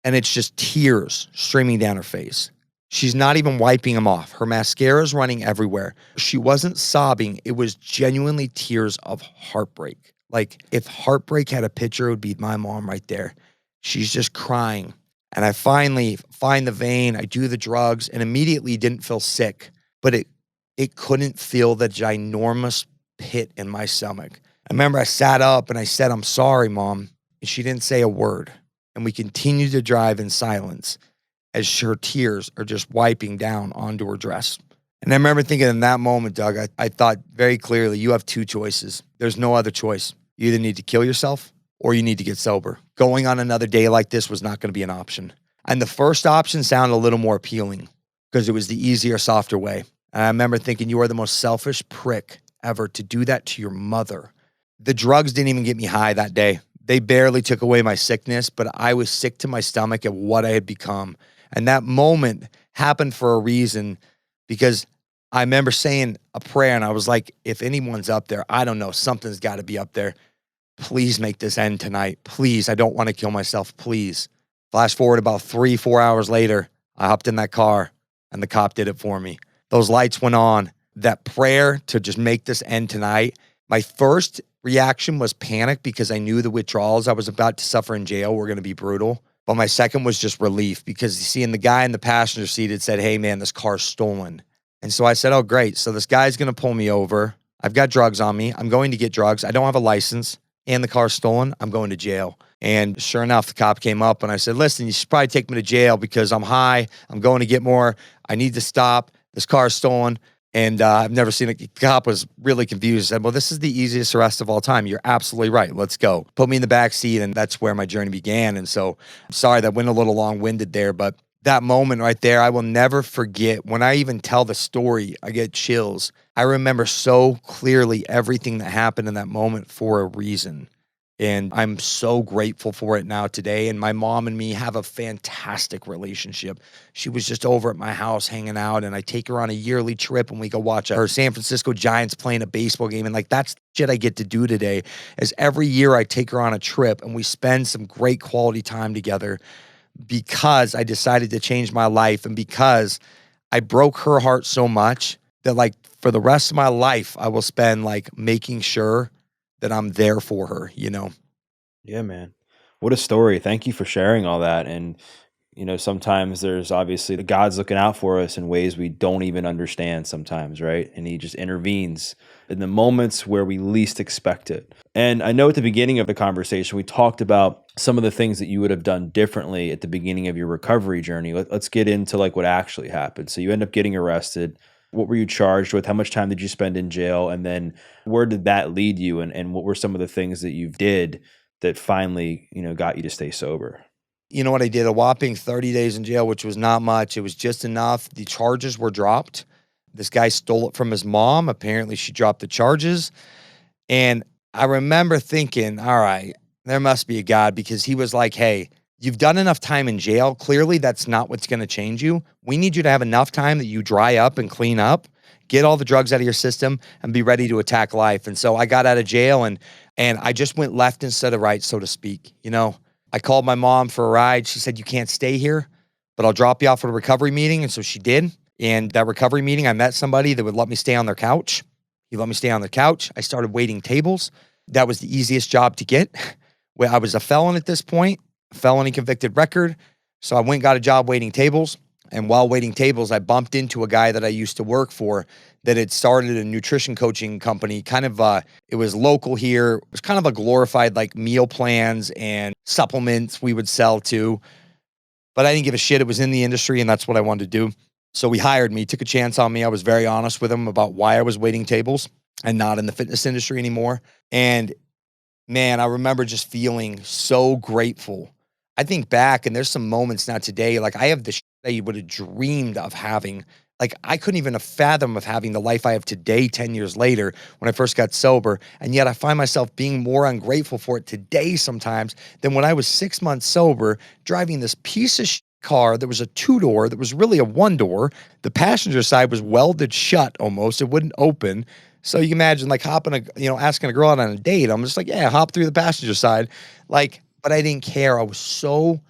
And it's just tears streaming down her face. She's not even wiping them off. Her mascara is running everywhere. She wasn't sobbing. It was genuinely tears of heartbreak. Like if heartbreak had a picture, it would be my mom right there. She's just crying. And I finally find the vein. I do the drugs and immediately didn't feel sick, but it couldn't feel the ginormous pit in my stomach. I remember I sat up and I said, I'm sorry, Mom. And she didn't say a word. And we continued to drive in silence as her tears are just wiping down onto her dress. And I remember thinking in that moment, Doug, I thought very clearly, you have two choices. There's no other choice. You either need to kill yourself or you need to get sober. Going on another day like this was not going to be an option. And the first option sounded a little more appealing because it was the easier, softer way. And I remember thinking, you are the most selfish prick ever to do that to your mother. The drugs didn't even get me high that day. They barely took away my sickness, but I was sick to my stomach at what I had become. And that moment happened for a reason because I remember saying a prayer and I was like, if anyone's up there, I don't know, something's got to be up there. please make this end tonight. Please, I don't want to kill myself. Please. Flash forward about 3-4 hours later, I hopped in that car and the cop did it for me. Those lights went on. That prayer to just make this end tonight. My first reaction was panic because I knew the withdrawals I was about to suffer in jail were going to be brutal. But my second was just relief because seeing the guy in the passenger seat had said, hey man, this car's stolen. And so I said, oh great. So this guy's going to pull me over. I've got drugs on me. I'm going to get drugs. I don't have a license and the car's stolen. I'm going to jail. And sure enough, the cop came up and I said, listen, you should probably take me to jail because I'm high. I'm going to get more. I need to stop. This car's stolen. And I've never seen it. The cop was really confused. He said, well, this is the easiest arrest of all time. You're absolutely right. Let's go. Put me in the back seat. And that's where my journey began. And so I'm sorry that went a little long-winded there, but that moment right there, I will never forget. When I even tell the story, I get chills. I remember so clearly everything that happened in that moment for a reason. And I'm so grateful for it now today. And my mom and me have a fantastic relationship. She was just over at my house hanging out, and I take her on a yearly trip and we go watch her San Francisco Giants playing a baseball game. And like, that's the shit I get to do today, is every year I take her on a trip and we spend some great quality time together because I decided to change my life and because I broke her heart so much that like for the rest of my life, I will spend like making sure that I'm there for her, you know? Yeah, man. What a story. Thank you for sharing all that. And, you know, sometimes there's obviously the God's looking out for us in ways we don't even understand sometimes, right? And he just intervenes in the moments where we least expect it. And I know at the beginning of the conversation, we talked about some of the things that you would have done differently at the beginning of your recovery journey. Let's get into like what actually happened. So you end up getting arrested. What were you charged with? How much time did you spend in jail? And then where did that lead you? And what were some of the things that you did that finally, you know, got you to stay sober? You know what I did? A whopping 30 days in jail, which was not much. It was just enough. The charges were dropped. This guy stole it from his mom. Apparently she dropped the charges. And I remember thinking, all right, there must be a God, because he was like, hey, you've done enough time in jail. Clearly, that's not what's going to change you. We need you to have enough time that you dry up and clean up, get all the drugs out of your system, and be ready to attack life. And so I got out of jail and I just went left instead of right, so to speak. You know, I called my mom for a ride. She said, you can't stay here, but I'll drop you off at a recovery meeting. And so she did. And that recovery meeting, I met somebody that would let me stay on their couch. He let me stay on the couch. I started waiting tables. That was the easiest job to get. Well, I was a felon at this point, felony convicted record. So I went and got a job waiting tables. And while waiting tables, I bumped into a guy that I used to work for that had started a nutrition coaching company. It was local here. It was kind of a glorified like meal plans and supplements we would sell to. But I didn't give a shit. It was in the industry and that's what I wanted to do. So he hired me, took a chance on me. I was very honest with him about why I was waiting tables and not in the fitness industry anymore. And man, I remember just feeling so grateful. I think back and there's some moments now today, like I have the shit that you would have dreamed of having. Like I couldn't even have fathomed of having the life I have today 10 years later when I first got sober. And yet I find myself being more ungrateful for it today sometimes than when I was 6 months sober, driving this piece of shit car that was a 2-door that was really a 1-door. The passenger side was welded shut almost. It wouldn't open. So you can imagine like asking a girl out on a date. I'm just like, yeah, hop through the passenger side. Like, but I didn't care. I was so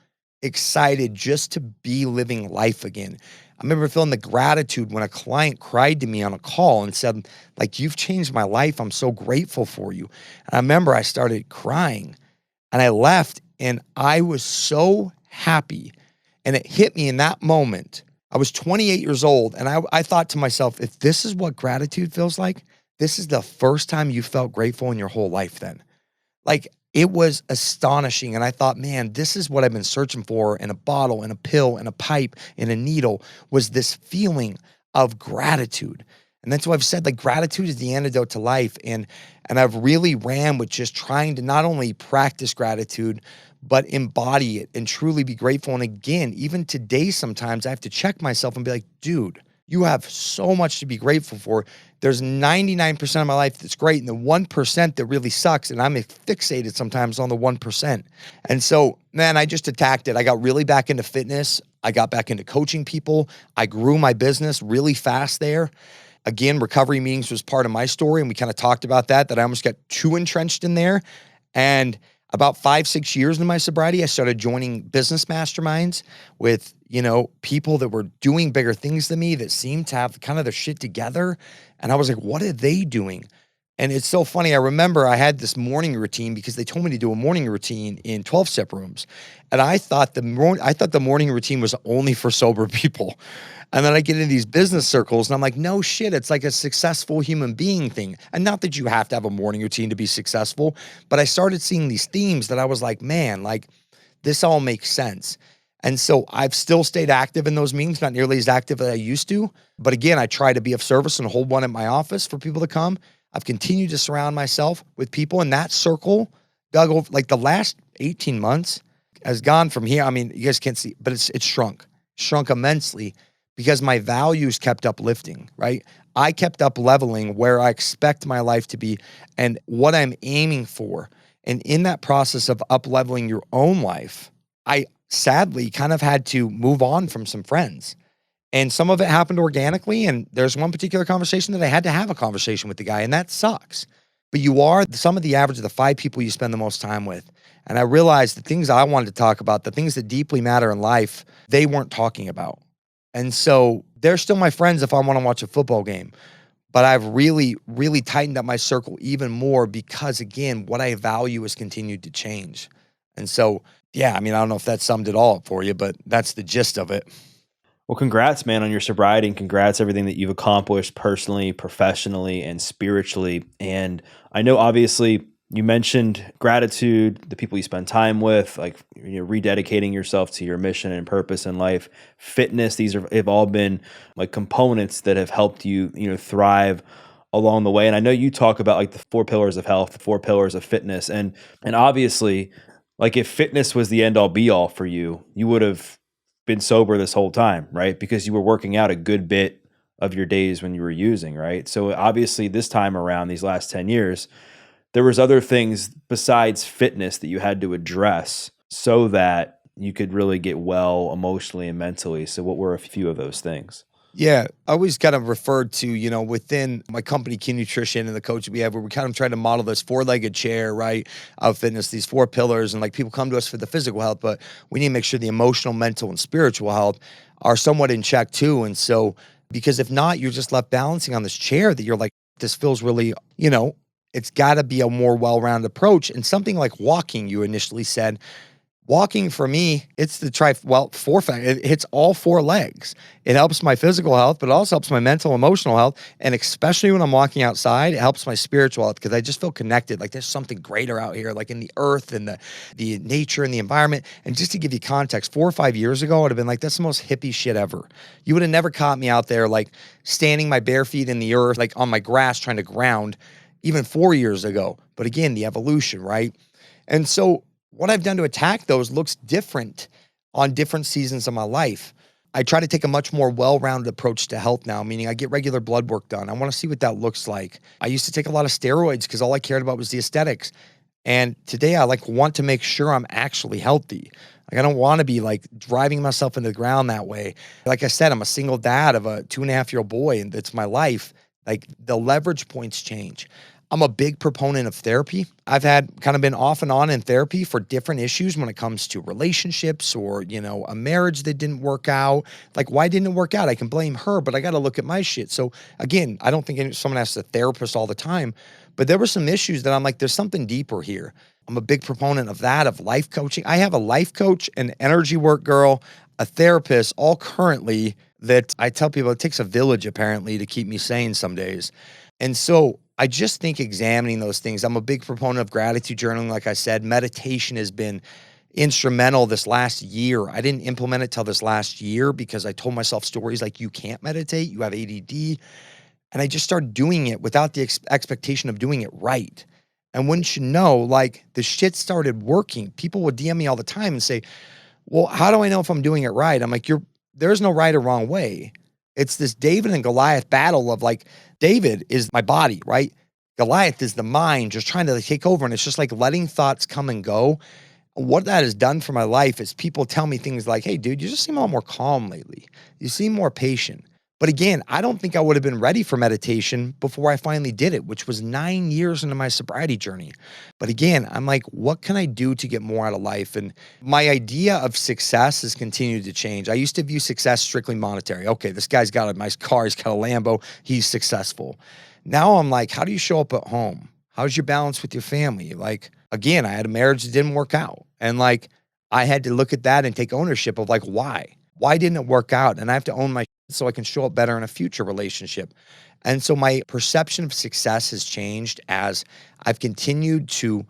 excited just to be living life again. I remember feeling the gratitude when a client cried to me on a call and said, like, you've changed my life. I'm so grateful for you. And I remember I started crying and I left and I was so happy. And it hit me in that moment. I was 28 years old. And I thought to myself, if this is what gratitude feels like, this is the first time you felt grateful in your whole life then. Like, it was astonishing. And I thought, man, this is what I've been searching for in a bottle, in a pill, in a pipe, in a needle, was this feeling of gratitude. And that's why I've said, like, gratitude is the antidote to life. And I've really ran with just trying to not only practice gratitude, but embody it and truly be grateful. And again, even today, sometimes I have to check myself and be like, dude, you have so much to be grateful for. There's 99% of my life that's great and the 1% that really sucks. And I'm fixated sometimes on the 1%. And so, man, I just attacked it. I got really back into fitness. I got back into coaching people. I grew my business really fast there. Again, recovery meetings was part of my story. And we kind of talked about that I almost got too entrenched in there. And about 5-6 years into my sobriety, I started joining business masterminds with, people that were doing bigger things than me that seemed to have kind of their shit together. And I was like, what are they doing? And it's so funny. I remember I had this morning routine because they told me to do a morning routine in 12-step rooms. And I thought the morning routine was only for sober people. And then I get into these business circles and I'm like, no shit, it's like a successful human being thing. And not that you have to have a morning routine to be successful, but I started seeing these themes that I was like, man, like this all makes sense. And so I've still stayed active in those meetings, not nearly as active as I used to. But again, I try to be of service and hold one at my office for people to come. I've continued to surround myself with people in that circle. Doug, over like the last 18 months has gone from here. I mean, you guys can't see, but it's shrunk immensely because my values kept uplifting, right? I kept up leveling where I expect my life to be and what I'm aiming for. And in that process of up leveling your own life, I sadly kind of had to move on from some friends. And some of it happened organically. And there's one particular conversation that I had to have a conversation with the guy, and that sucks. But you are some of the average of the 5 people you spend the most time with. And I realized the things I wanted to talk about, the things that deeply matter in life, they weren't talking about. And so they're still my friends if I want to watch a football game. But I've really, really tightened up my circle even more because, again, what I value has continued to change. And so, yeah, I mean, I don't know if that summed it all up for you, but that's the gist of it. Well, congrats, man, on your sobriety, and congrats everything that you've accomplished personally, professionally, and spiritually. And I know, obviously, you mentioned gratitude, the people you spend time with, like rededicating yourself to your mission and purpose in life, fitness. These have all been like components that have helped you, thrive along the way. And I know you talk about like the 4 pillars of health, the 4 pillars of fitness, and obviously, like if fitness was the end all be all for you, you would have been sober this whole time, right? Because you were working out a good bit of your days when you were using, right? So obviously, this time around, these last 10 years. There was other things besides fitness that you had to address so that you could really get well emotionally and mentally. So what were a few of those things? Yeah, I always kind of referred to, within my company, Key Nutrition, and the coach we have, where we kind of try to model this 4-legged chair, right, of fitness, these 4 pillars. And like people come to us for the physical health, but we need to make sure the emotional, mental, and spiritual health are somewhat in check too. And so, because if not, you're just left balancing on this chair that you're like, this feels really, it's got to be a more well-rounded approach. And something like walking, you initially said, walking for me, it's the 4 factor. It hits all 4 legs. It helps my physical health, but it also helps my mental, emotional health. And especially when I'm walking outside, it helps my spiritual health because I just feel connected. Like there's something greater out here, like in the earth and the nature and the environment. And just to give you context, 4 or 5 years ago, I would have been like, that's the most hippie shit ever. You would have never caught me out there, like standing my bare feet in the earth, like on my grass, trying to ground, even 4 years ago. But again, the evolution, right? And so what I've done to attack those looks different on different seasons of my life. I try to take a much more well-rounded approach to health now, meaning I get regular blood work done. I want to see what that looks like. I used to take a lot of steroids because all I cared about was the aesthetics. And today I want to make sure I'm actually healthy. Like I don't want to be like driving myself into the ground that way. Like I said, I'm a single dad of a 2.5-year-old boy, and that's my life. Like the leverage points change. I'm a big proponent of therapy. I've been off and on in therapy for different issues when it comes to relationships or, a marriage that didn't work out. Like, why didn't it work out? I can blame her, but I got to look at my shit. So again, I don't think someone has a therapist all the time, but there were some issues that I'm like, there's something deeper here. I'm a big proponent of that, of life coaching. I have a life coach, an energy work girl, a therapist, all currently that I tell people it takes a village apparently to keep me sane some days. And so I just think examining those things, I'm a big proponent of gratitude journaling. Like I said, meditation has been instrumental this last year. I didn't implement it till this last year because I told myself stories like, you can't meditate, you have ADD. And I just started doing it without the expectation of doing it right. And wouldn't you know, like the shit started working. People would DM me all the time and say, well, how do I know if I'm doing it right? I'm like, there's no right or wrong way. It's this David and Goliath battle of like, David is my body, right? Goliath is the mind just trying to take over. And it's just like letting thoughts come and go. What that has done for my life is people tell me things like, hey, dude, you just seem a lot more calm lately. You seem more patient. But again, I don't think I would have been ready for meditation before I finally did it, which was 9 years into my sobriety journey. But again, I'm like, what can I do to get more out of life? And my idea of success has continued to change. I used to view success strictly monetary. Okay, this guy's got a nice car, he's got a Lambo, he's successful. Now I'm like, how do you show up at home? How's your balance with your family? Like, again, I had a marriage that didn't work out. And like, I had to look at that and take ownership of like, why? Why didn't it work out? And I have to own my so I can show up better in a future relationship. And so my perception of success has changed as I've continued to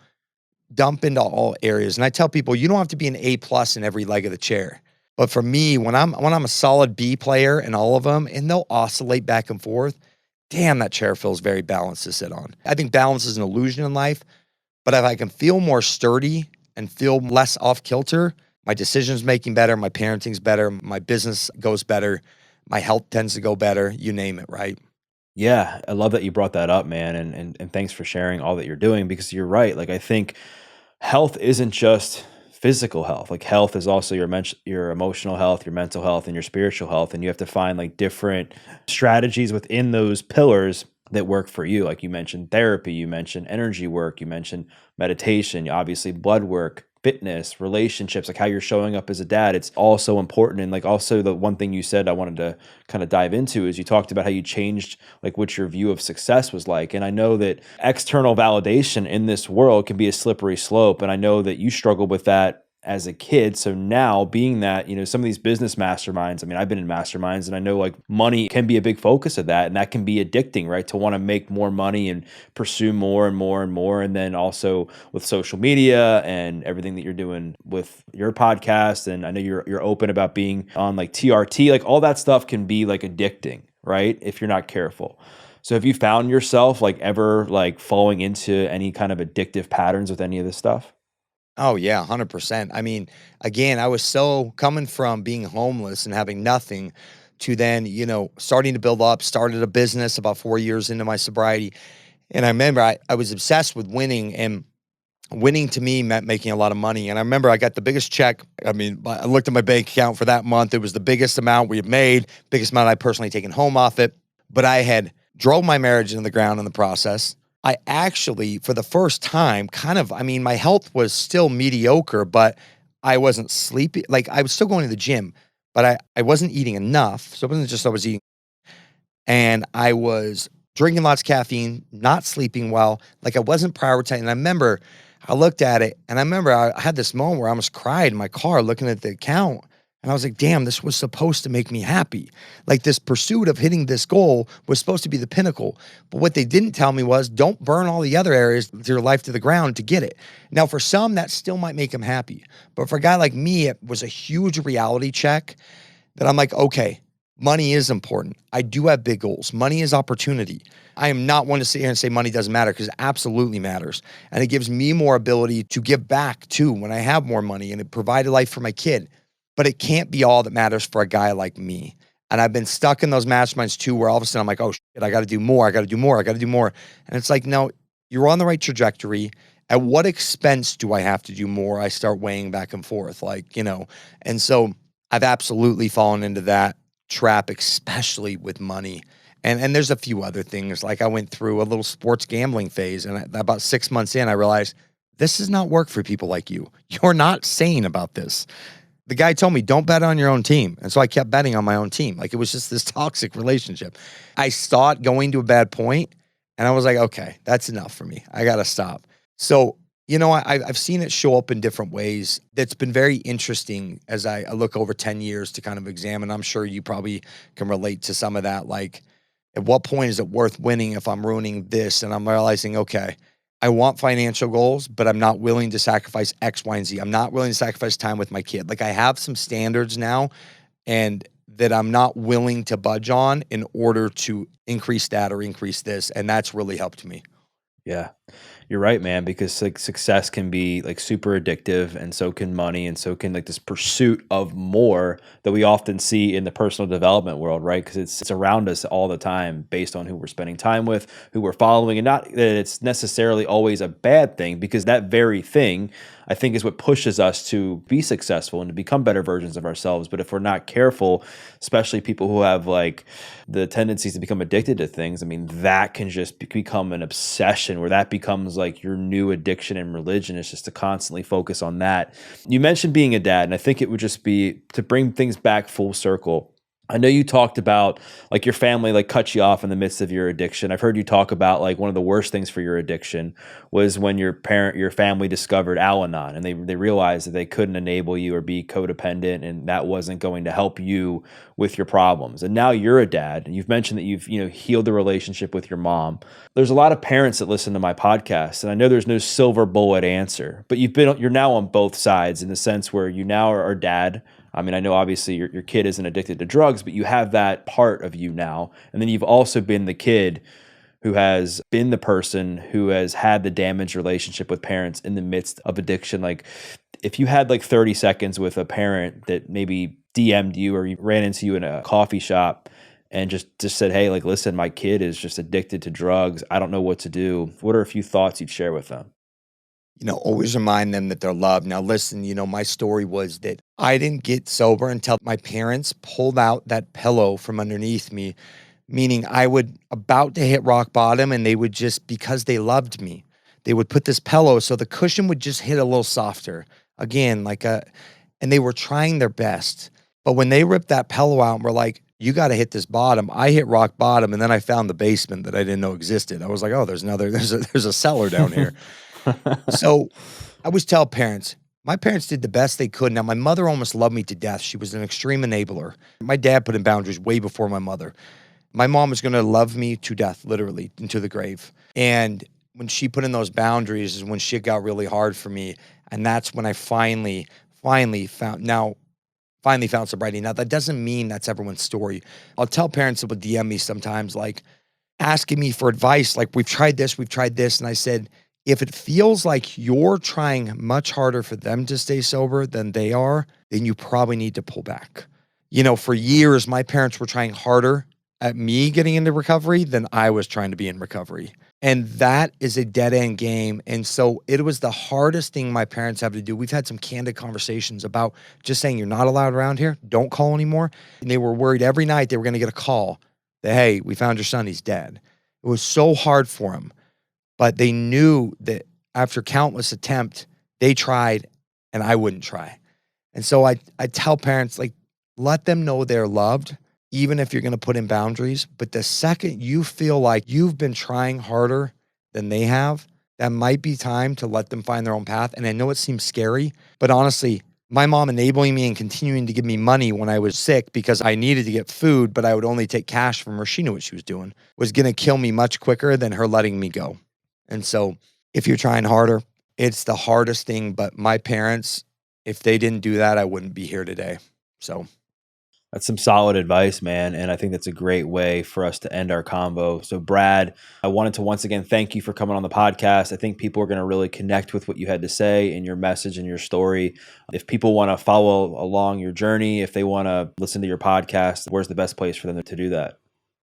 dump into all areas. And I tell people, you don't have to be an A plus in every leg of the chair. But for me, when I'm a solid B player in all of them, and they'll oscillate back and forth, damn, that chair feels very balanced to sit on. I think balance is an illusion in life, but if I can feel more sturdy and feel less off kilter, my decisions making better, my parenting's better, my business goes better, my health tends to go better, you name it, right? Yeah, I love that you brought that up, man, and thanks for sharing all that you're doing because you're right. Like I think health isn't just physical health. Like health is also your emotional health, your mental health, and your spiritual health, and you have to find like different strategies within those pillars that work for you. Like you mentioned therapy, you mentioned energy work, you mentioned meditation, obviously blood work, fitness, relationships, like how you're showing up as a dad. It's all so important. And like also the one thing you said I wanted to kind of dive into is you talked about how you changed like what your view of success was like. And I know that external validation in this world can be a slippery slope. And I know that you struggled with that as a kid. So now being that, some of these business masterminds, I mean, I've been in masterminds and I know like money can be a big focus of that. And that can be addicting, right? To want to make more money and pursue more and more and more. And then also with social media and everything that you're doing with your podcast. And I know you're open about being on like TRT, like all that stuff can be like addicting, right? If you're not careful. So have you found yourself like ever like falling into any kind of addictive patterns with any of this stuff? Oh yeah, 100%. I mean, again, I was so coming from being homeless and having nothing to then, starting to build up, started a business about 4 years into my sobriety. And I remember I was obsessed with winning, and winning to me meant making a lot of money. And I remember I got the biggest check. I mean, I looked at my bank account for that month. It was the biggest amount we had made, biggest amount I personally taken home off it. But I had drove my marriage into the ground in the process. I actually, for the first time, my health was still mediocre, but I wasn't sleepy. Like I was still going to the gym, but I wasn't eating enough. So it wasn't just I was eating, and I was drinking lots of caffeine, not sleeping well. Like I wasn't prioritizing. And I remember I looked at it and I remember I had this moment where I almost cried in my car looking at the account. And I was like, damn, this was supposed to make me happy. Like this pursuit of hitting this goal was supposed to be the pinnacle. But what they didn't tell me was don't burn all the other areas of your life to the ground to get it. Now, for some, that still might make them happy. But for a guy like me, it was a huge reality check that I'm like, okay, money is important. I do have big goals. Money is opportunity. I am not one to sit here and say money doesn't matter because it absolutely matters. And it gives me more ability to give back too when I have more money and it provide a life for my kid. But it can't be all that matters for a guy like me. And I've been stuck in those masterminds too, where all of a sudden I'm like, oh shit, I got to do more. I got to do more. I got to do more. And it's like, no, you're on the right trajectory. At what expense do I have to do more? I start weighing back and forth, and so I've absolutely fallen into that trap, especially with money. And there's a few other things. Like I went through a little sports gambling phase, and about 6 months in, I realized this does not work for people like you. You're not sane about this. The guy told me, don't bet on your own team. And so I kept betting on my own team. Like it was just this toxic relationship. I saw it going to a bad point, and I was like, okay, that's enough for me. I got to stop. So, I've seen it show up in different ways. That's been very interesting as I look over 10 years to kind of examine. I'm sure you probably can relate to some of that. Like, at what point is it worth winning if I'm ruining this? And I'm realizing, okay, I want financial goals, but I'm not willing to sacrifice X, Y, and Z. I'm not willing to sacrifice time with my kid. Like I have some standards now and that I'm not willing to budge on in order to increase that or increase this. And that's really helped me. Yeah. You're right, man, because like success can be like super addictive, and so can money, and so can like this pursuit of more that we often see in the personal development world, right? Because it's around us all the time based on who we're spending time with, who we're following, and not that it's necessarily always a bad thing, because that very thing I think is what pushes us to be successful and to become better versions of ourselves. But if we're not careful, especially people who have like the tendencies to become addicted to things, I mean, that can just become an obsession where that becomes like your new addiction and religion is just to constantly focus on that. You mentioned being a dad, and I think it would just be to bring things back full circle. I know you talked about like your family like cut you off in the midst of your addiction. I've heard you talk about like one of the worst things for your addiction was when your family discovered Al-Anon, and they realized that they couldn't enable you or be codependent, and that wasn't going to help you with your problems. And now you're a dad, and you've mentioned that you've, healed the relationship with your mom. There's a lot of parents that listen to my podcast, and I know there's no silver bullet answer, but you're now on both sides in the sense where you now are a dad. I mean, I know obviously your kid isn't addicted to drugs, but you have that part of you now. And then you've also been the kid who has been the person who has had the damaged relationship with parents in the midst of addiction. Like if you had like 30 seconds with a parent that maybe DM'd you or you ran into you in a coffee shop and just said, hey, like, listen, my kid is just addicted to drugs. I don't know what to do. What are a few thoughts you'd share with them? Always remind them that they're loved. Now, listen, my story was that I didn't get sober until my parents pulled out that pillow from underneath me, meaning I would about to hit rock bottom, and they would just, because they loved me, they would put this pillow so the cushion would just hit a little softer. Again, and they were trying their best. But when they ripped that pillow out and were like, you got to hit this bottom, I hit rock bottom, and then I found the basement that I didn't know existed. I was like, oh, there's a cellar down here. So I always tell parents, my parents did the best they could. Now, my mother almost loved me to death. She was an extreme enabler. My dad put in boundaries way before my mother. My mom was going to love me to death, literally, into the grave. And when she put in those boundaries is when shit got really hard for me. And that's when I finally found sobriety. Now, that doesn't mean that's everyone's story. I'll tell parents that will DM me sometimes, like, asking me for advice, like, we've tried this. And I said, if it feels like you're trying much harder for them to stay sober than they are, then you probably need to pull back. For years, my parents were trying harder at me getting into recovery than I was trying to be in recovery. And that is a dead end game. And so it was the hardest thing my parents have to do. We've had some candid conversations about just saying, you're not allowed around here. Don't call anymore. And they were worried every night they were going to get a call that, hey, we found your son. He's dead. It was so hard for them. But they knew that after countless attempts, they tried and I wouldn't try. And so I tell parents, like, let them know they're loved, even if you're going to put in boundaries. But the second you feel like you've been trying harder than they have, that might be time to let them find their own path. And I know it seems scary, but honestly, my mom enabling me and continuing to give me money when I was sick because I needed to get food, but I would only take cash from her, she knew what she was doing, was going to kill me much quicker than her letting me go. And so if you're trying harder, it's the hardest thing. But my parents, if they didn't do that, I wouldn't be here today. So that's some solid advice, man. And I think that's a great way for us to end our convo. So Brad, I wanted to once again thank you for coming on the podcast. I think people are going to really connect with what you had to say and your message and your story. If people want to follow along your journey, if they want to listen to your podcast, where's the best place for them to do that?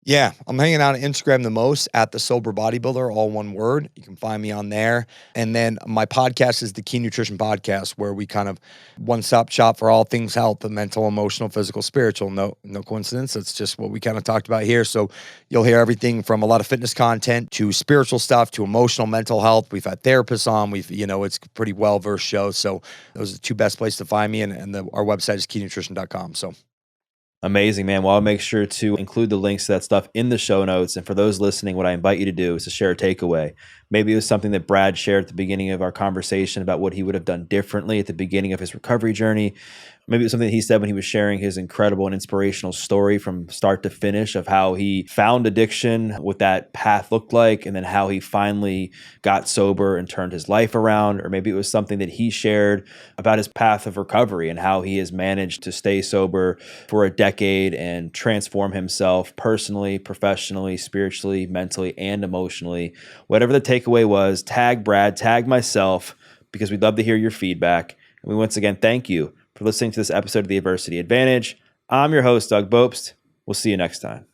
Yeah, I'm hanging out on Instagram the most at the Sober Bodybuilder, all one word. You can find me on there. And then my podcast is the Key Nutrition Podcast, where we kind of one-stop shop for all things health, mental, emotional, physical, spiritual. No coincidence. That's just what we kind of talked about here. So you'll hear everything from a lot of fitness content to spiritual stuff to emotional, mental health. We've had therapists on. It's a pretty well-versed show. So those are the two best places to find me. And our website is keynutrition.com. So amazing, man. Well, I'll make sure to include the links to that stuff in the show notes. And for those listening, what I invite you to do is to share a takeaway. Maybe it was something that Brad shared at the beginning of our conversation about what he would have done differently at the beginning of his recovery journey. Maybe it was something that he said when he was sharing his incredible and inspirational story from start to finish of how he found addiction, what that path looked like, and then how he finally got sober and turned his life around. Or maybe it was something that he shared about his path of recovery and how he has managed to stay sober for a decade and transform himself personally, professionally, spiritually, mentally, and emotionally. Whatever the takeaway was, tag Brad, tag myself, because we'd love to hear your feedback. And we once again thank you for listening to this episode of The Adversity Advantage. I'm your host, Doug Bopst. We'll see you next time.